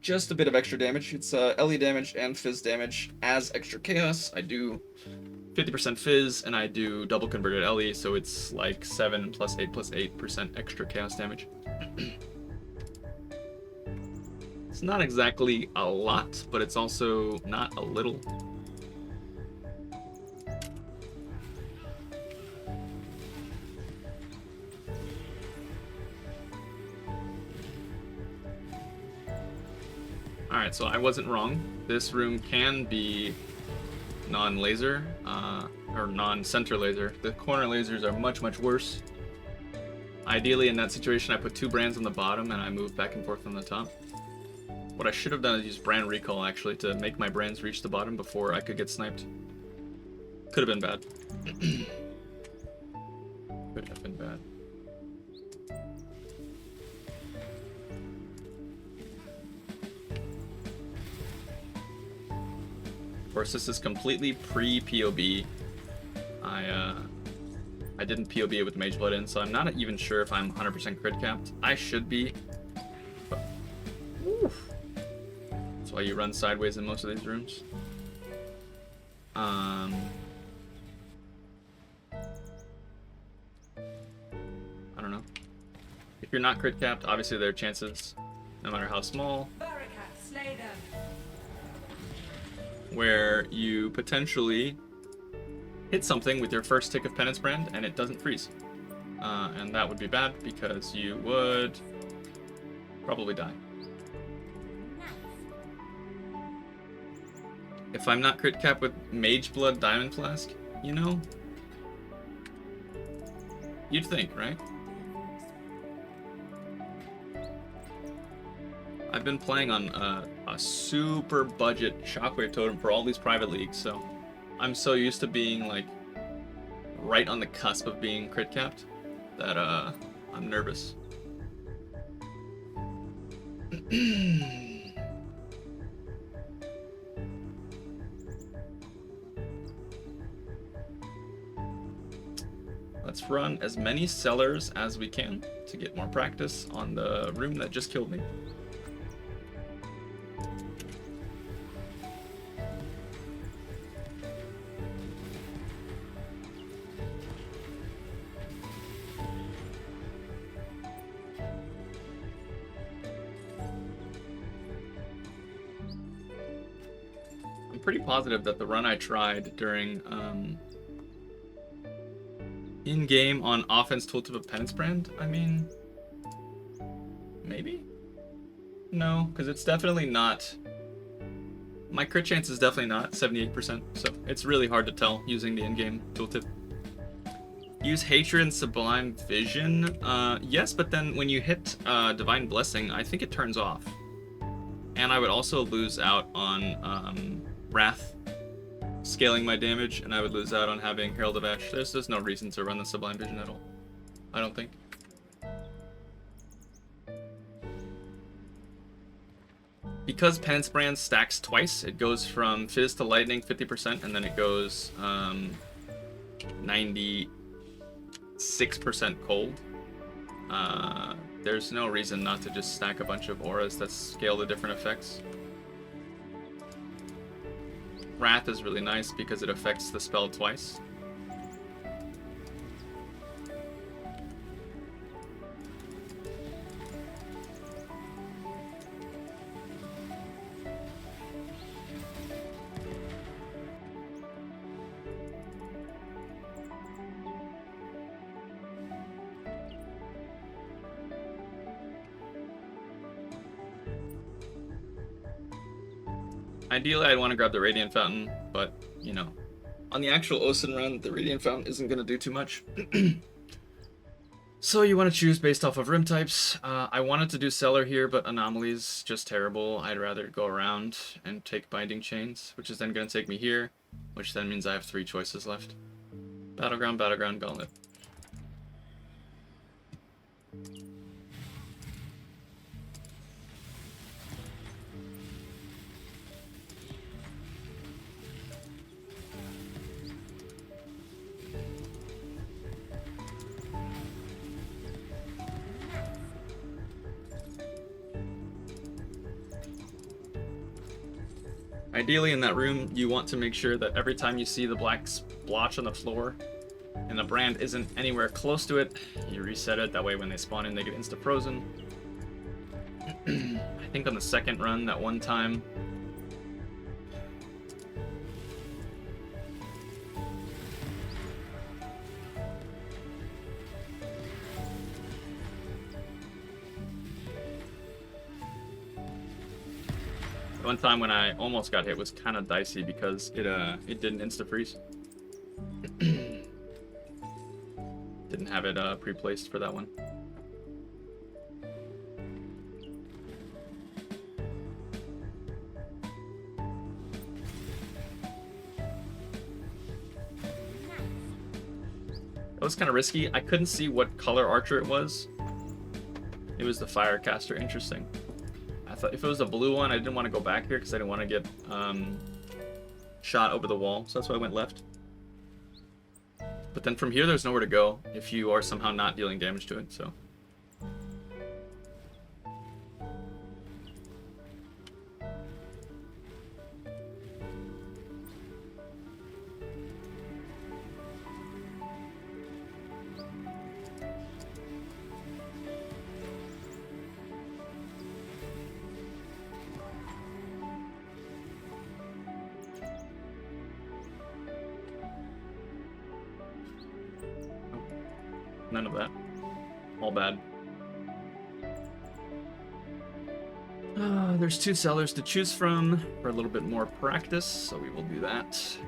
Just a bit of extra damage. It's LE damage and Fizz damage as extra chaos. I do 50% Fizz and I do double converted LE, so it's like 7 plus 8 plus 8% extra chaos damage. It's not exactly a lot, but it's also not a little. Alright, so I wasn't wrong. This room can be non-laser, or non-center laser. The corner lasers are much, much worse. Ideally, in that situation, I put 2 brands on the bottom and I move back and forth on the top. What I should have done is use brand recall, actually, to make my brands reach the bottom before I could get sniped. Could have been bad. Could have been bad. Of course, this is completely pre-POB. I didn't POB it with Mage Blood in, so I'm not even sure if I'm 100% crit capped. I should be. But, oof. That's why you run sideways in most of these rooms. I don't know. If you're not crit capped, obviously there are chances, no matter how small, where you potentially hit something with your first tick of Penance Brand and it doesn't freeze. And that would be bad because you would probably die. If I'm not crit capped with Mage Blood Diamond Flask, you know? You'd think, right? I've been playing on a super budget Shockwave Totem for all these private leagues, so I'm so used to being like right on the cusp of being crit capped that I'm nervous. Let's run as many sellers as we can to get more practice on the room that just killed me. I'm pretty positive that the run I tried during in-game on offense tooltip of Penance Brand, I mean, maybe? No, because it's definitely not. My crit chance is definitely not 78%, so it's really hard to tell using the in-game tooltip. Use Hatred and Sublime Vision? Yes, but then when you hit Divine Blessing, I think it turns off. And I would also lose out on Wrath scaling my damage, and I would lose out on having Herald of Ash. There's no reason to run the Sublime Vision at all, I don't think. Because Penance Brand stacks twice, it goes from Fizz to Lightning 50%, and then it goes 96% cold. There's no reason not to just stack a bunch of auras that scale the different effects. Wrath is really nice because it affects the spell twice. Ideally, I'd want to grab the Radiant Fountain, but, you know, on the actual OSin run, the Radiant Fountain isn't going to do too much. So you want to choose based off of rim types. I wanted to do Cellar here, but Anomaly's just terrible. I'd rather go around and take Binding Chains, which is then going to take me here, which then means I have 3 choices left. Battleground, Battleground, Gauntlet. Ideally in that room, you want to make sure that every time you see the black splotch on the floor and the brand isn't anywhere close to it, you reset it. That way when they spawn in, they get insta-frozen. I think on the second run, that one time, when I almost got hit was kind of dicey because it didn't insta-freeze. Didn't have it pre-placed for that one. was kind of risky. I couldn't see what color archer it was. It was the firecaster. Interesting. I thought if it was a blue one, I didn't want to go back here because I didn't want to get shot over the wall. So that's why I went left. But then from here, there's nowhere to go if you are somehow not dealing damage to it. So. None of that. All bad. There's 2 sellers to choose from for a little bit more practice, so we will do that.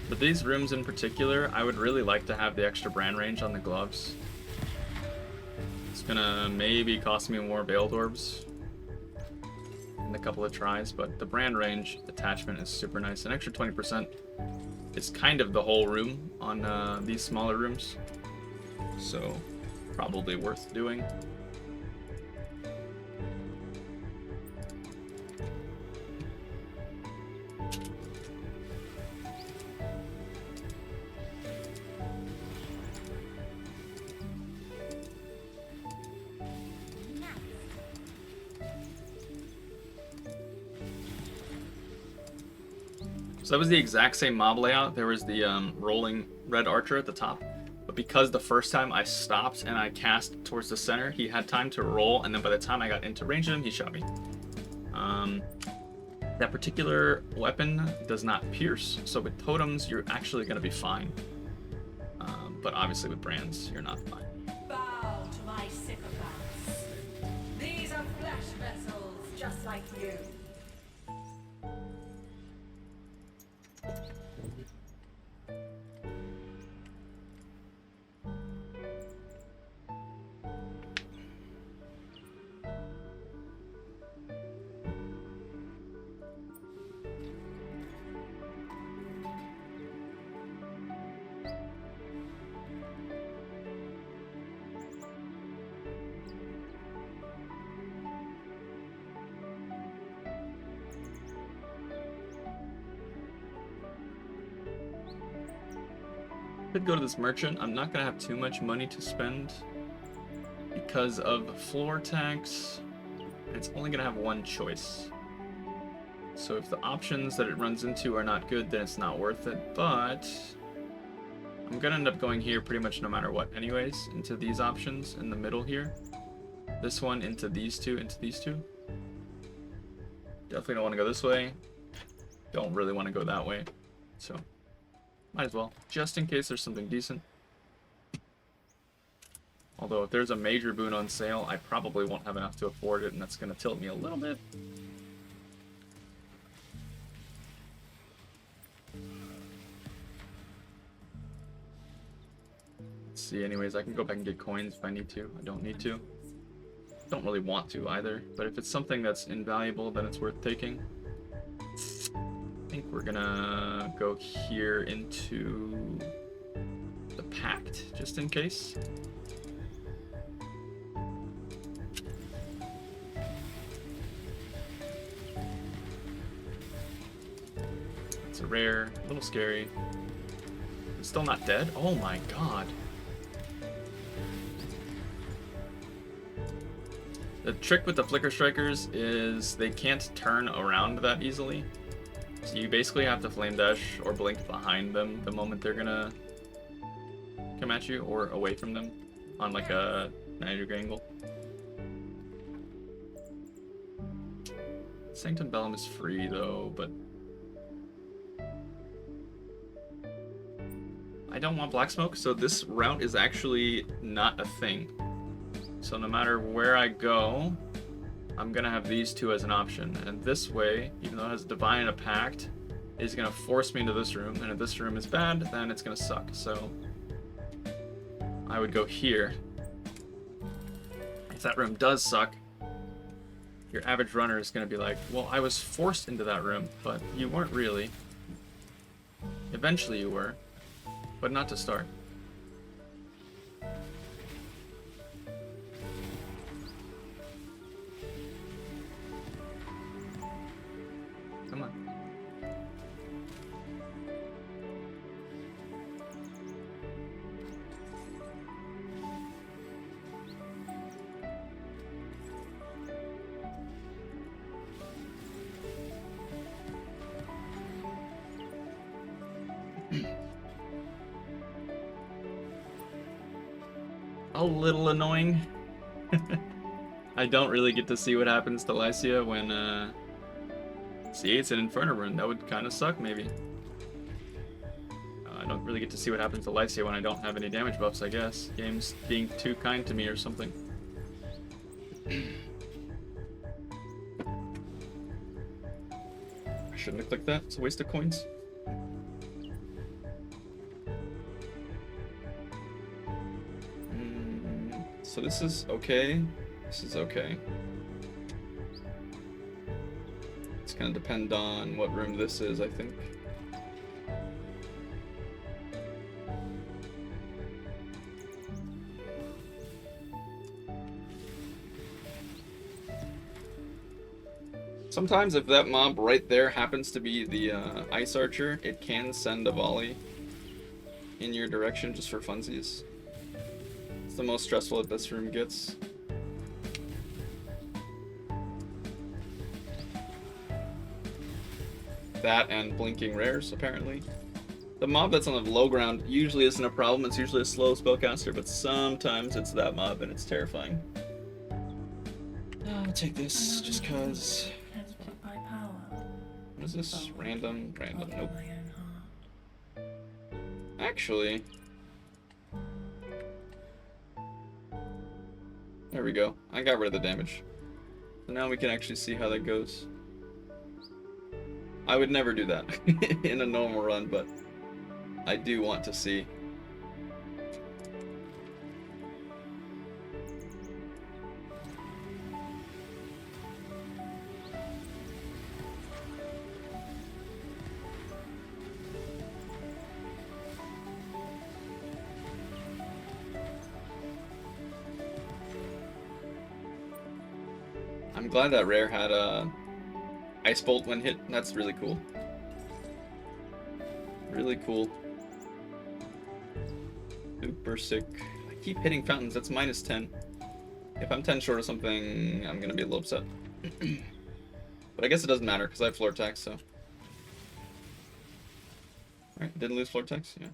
But these rooms in particular, I would really like to have the extra brand range on the gloves. It's gonna maybe cost me more Veiled Orbs in a couple of tries, but the brand range attachment is super nice. An extra 20% is kind of the whole room on these smaller rooms, so probably worth doing. So that was the exact same mob layout. There was the rolling red archer at the top. But because the first time I stopped and I cast towards the center, he had time to roll, and then by the time I got into range of him, he shot me. That particular weapon does not pierce, so with totems, you're actually going to be fine. But obviously with brands, you're not fine. Bow to my sycophants. These are flesh vessels, just like you. Could go to this merchant. I'm not gonna have too much money to spend because of floor tax. It's only gonna have one choice. So if the options that it runs into are not good, then it's not worth it. But I'm gonna end up going here pretty much no matter what anyways, into these options in the middle here. This one into these two, into these two. Definitely don't want to go this way. Don't really want to go that way. So might as well, just in case there's something decent. Although if there's a major boon on sale, I probably won't have enough to afford it, and that's going to tilt me a little bit. Let's see, anyways, I can go back and get coins if I need to. I don't need to. Don't really want to either, but if it's something that's invaluable, then it's worth taking. I think we're gonna go here into the Pact, just in case. It's a rare, a little scary. It's still not dead? Oh my god. The trick with the Flicker Strikers is they can't turn around that easily. So you basically have to flame dash or blink behind them the moment they're gonna come at you, or away from them on like a 90-degree angle. Sanctum Bellum is free though, but I don't want Black Smoke, so this route is actually not a thing. So no matter where I go, I'm gonna have these two as an option, and this way, even though it has Divine and a Pact, is gonna force me into this room, and if this room is bad, then it's gonna suck. So I would go here. If that room does suck, your average runner is going to be like, well, I was forced into that room, but you weren't really. Eventually you were, but not to start. Come on. A little annoying. I don't really get to see what happens to Lycia when C8's an Inferno rune. That would kind of suck, maybe. I don't really get to see what happens to Lycia when I don't have any damage buffs, I guess. Game's being too kind to me or something. I shouldn't have clicked that. It's a waste of coins. So this is okay. This is okay. It's gonna depend on what room this is, I think. Sometimes if that mob right there happens to be the ice archer, it can send a volley in your direction just for funsies. It's the most stressful that this room gets. That and blinking rares, apparently. The mob that's on the low ground usually isn't a problem. It's usually a slow spellcaster, but sometimes it's that mob and it's terrifying. I'll take this just cause. Tempted by power. What is this? Random? Random. Follow Nope. my own heart. Actually. There we go. I got rid of the damage. So now we can actually see how that goes. I would never do that in a normal run, but I do want to see. I'm glad that rare had a Ice Bolt when hit. That's really cool. Really cool. Super sick. I keep hitting fountains. That's minus 10. If I'm 10 short of something, I'm gonna be a little upset. But I guess it doesn't matter because I have floor attacks, so. Alright, didn't lose floor attacks? Yeah.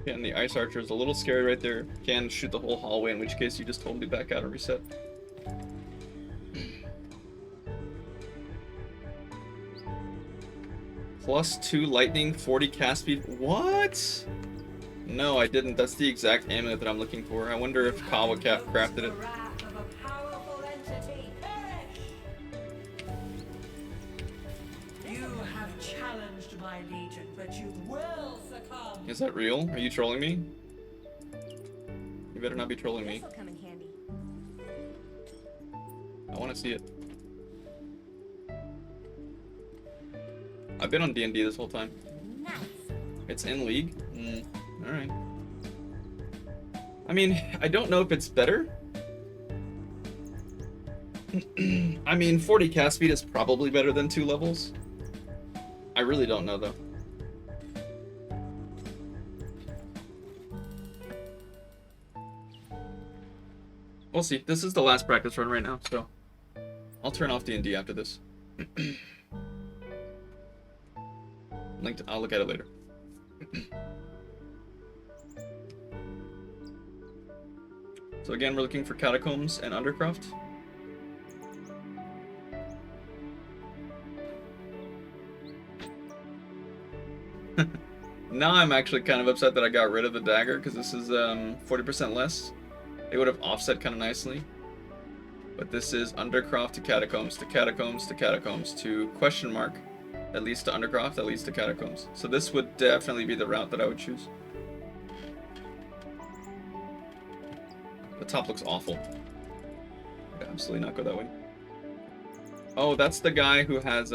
Yeah, and the Ice Archer is a little scary right there. Can shoot the whole hallway, in which case you just totally back out and reset. +2 lightning, 40 cast speed. What? No, I didn't. That's the exact amulet that I'm looking for. I wonder if Kawacap crafted it. The wrath of a powerful entity. Perish! You have challenged my legion, but you will succumb. Is that real? Are you trolling me? You better not be trolling me. This'll come in handy. I want to see it. I've been on D&D this whole time. Nice. It's in League? Alright. I mean, I don't know if it's better. I mean, 40 cast speed is probably better than 2 levels. I really don't know, though. We'll see. This is the last practice run right now, so I'll turn off D&D after this. I'll look at it later. So again, we're looking for catacombs and undercroft. Now I'm actually kind of upset that I got rid of the dagger, because this is 40% less. It would have offset kind of nicely. But this is undercroft to catacombs to catacombs to catacombs to question mark. At least to undercroft, at least to catacombs. So this would definitely be the route that I would choose. The top looks awful. I'd absolutely not go that way. Oh, that's the guy who has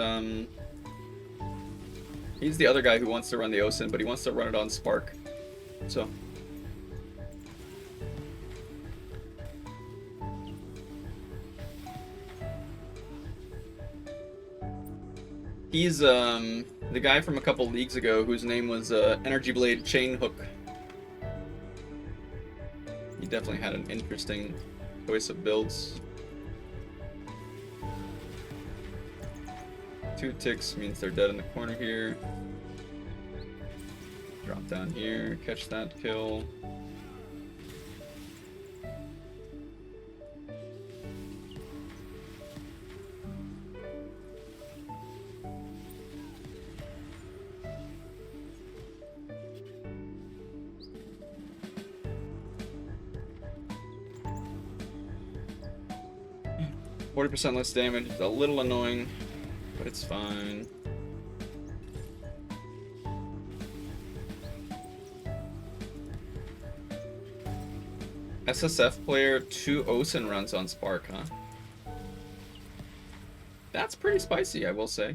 he's the other guy who wants to run the OSin, but he wants to run it on Spark. So he's the guy from a couple leagues ago whose name was Energy Blade Chainhook. He definitely had an interesting choice of builds. 2 ticks means they're dead in the corner here. Drop down here, catch that kill. Yeah, 40% less damage, it's a little annoying, but it's fine. SSF player 2 OSin runs on Spark, huh? That's pretty spicy, I will say.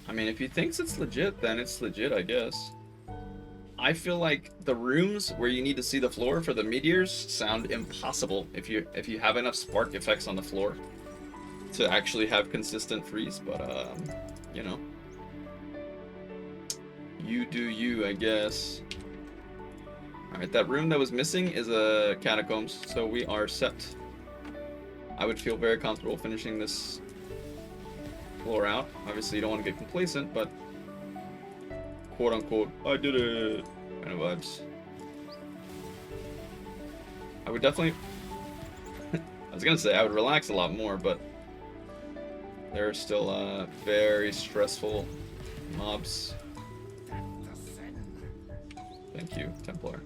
I mean, if he thinks it's legit, then it's legit, I guess. I feel like the rooms where you need to see the floor for the meteors sound impossible if you have enough spark effects on the floor to actually have consistent freeze, but you know. You do you, I guess. Alright, that room that was missing is a catacombs, so we are set. I would feel very comfortable finishing this floor out. Obviously, you don't want to get complacent, but quote unquote, I did it kind of vibes. I would definitely I was gonna say I would relax a lot more, but there are still very stressful mobs. Thank you, Templar.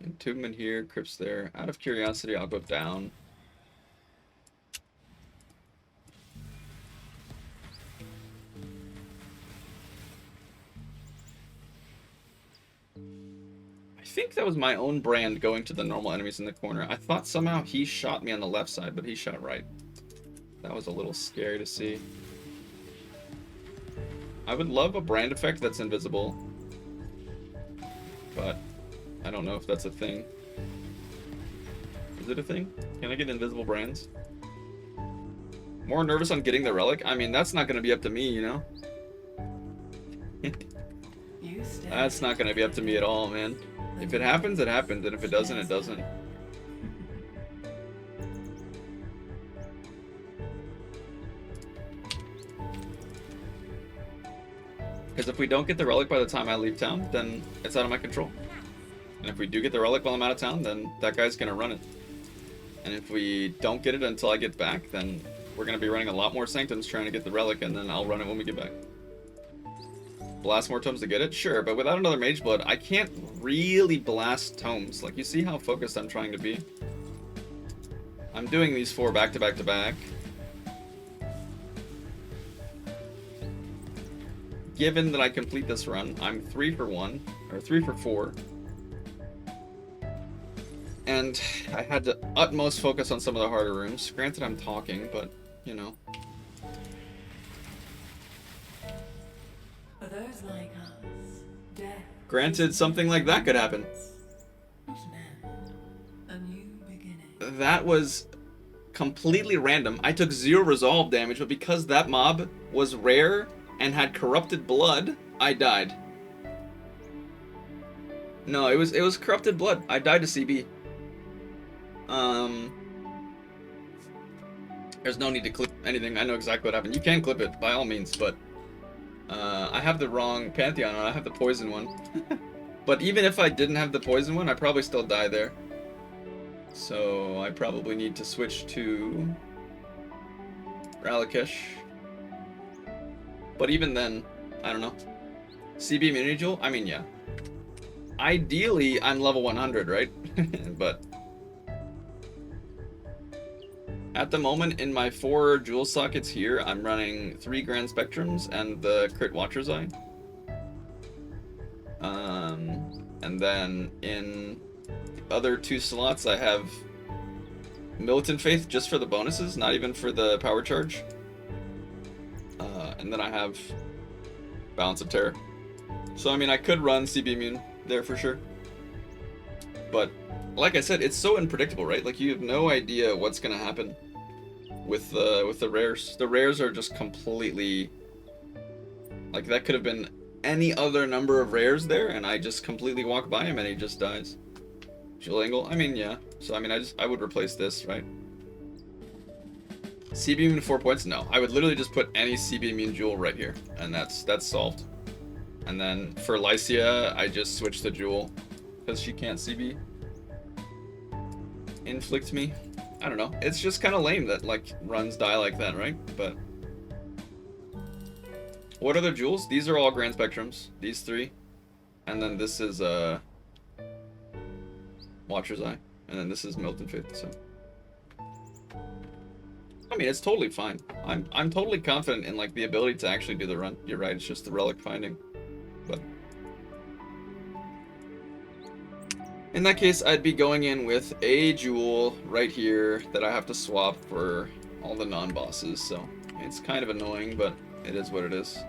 Entombment here, crypts there. Out of curiosity, I'll go down. I think that was my own brand going to the normal enemies in the corner. I thought somehow he shot me on the left side, but he shot right. That was a little scary to see. I would love a brand effect that's invisible, but I don't know if that's a thing. Is it a thing? Can I get invisible brands? More nervous on getting the relic? I mean, that's not going to be up to me, you know? That's not going to be up to me at all, man. If it happens, it happens, and if it doesn't, it doesn't. Because if we don't get the relic by the time I leave town, then it's out of my control. And if we do get the relic while I'm out of town, then that guy's going to run it. And if we don't get it until I get back, then we're going to be running a lot more Sanctums trying to get the relic, and then I'll run it when we get back. Blast more tomes to get it? Sure, but without another Mage Blood, I can't really blast tomes. Like, you see how focused I'm trying to be? I'm doing these 4 back to back to back. Given that I complete this run, I'm 3 for 1, or 3 for 4. And I had to utmost focus on some of the harder rooms. Granted, I'm talking, but, you know. For those like us, death. Granted, something like that could happen. Not an end, a new beginning. That was completely random. I took 0 resolve damage, but because that mob was rare and had corrupted blood, I died. No, it was corrupted blood. I died to CB. There's no need to clip anything. I know exactly what happened. You can clip it by all means, but I have the wrong Pantheon one. I have the poison one. But even if I didn't have the poison one, I'd probably still die there. So I probably need to switch to Ralakesh. But even then, I don't know. CB Immunity Jewel? I mean, yeah. Ideally, I'm level 100, right? But at the moment, in my 4 jewel sockets here, I'm running 3 Grand Spectrums and the Crit Watcher's Eye. And then in the other 2 slots, I have Militant Faith just for the bonuses, not even for the power charge. And then I have Balance of Terror. So, I mean, I could run CB Immune there for sure. But, like I said, it's so unpredictable, right? Like, you have no idea what's going to happen with the rares. The rares are just completely... Like, that could have been any other number of rares there, and I just completely walk by him and he just dies. Jewel Angle? I mean, yeah. So, I mean, I would replace this, right? CB Immune 4 points? No. I would literally just put any CB Immune Jewel right here, and that's solved. And then for Lycia, I just switch the Jewel, because she can't CB inflict me. I don't know. It's just kind of lame that, like, runs die like that, right? But what are the jewels? These are all Grand Spectrums. These 3. And then this is Watcher's Eye. And then this is Militant Faith, so I mean, it's totally fine. I'm totally confident in, like, the ability to actually do the run. You're right, it's just the relic finding. But in that case, I'd be going in with a jewel right here that I have to swap for all the non-bosses, so it's kind of annoying, but it is what it is.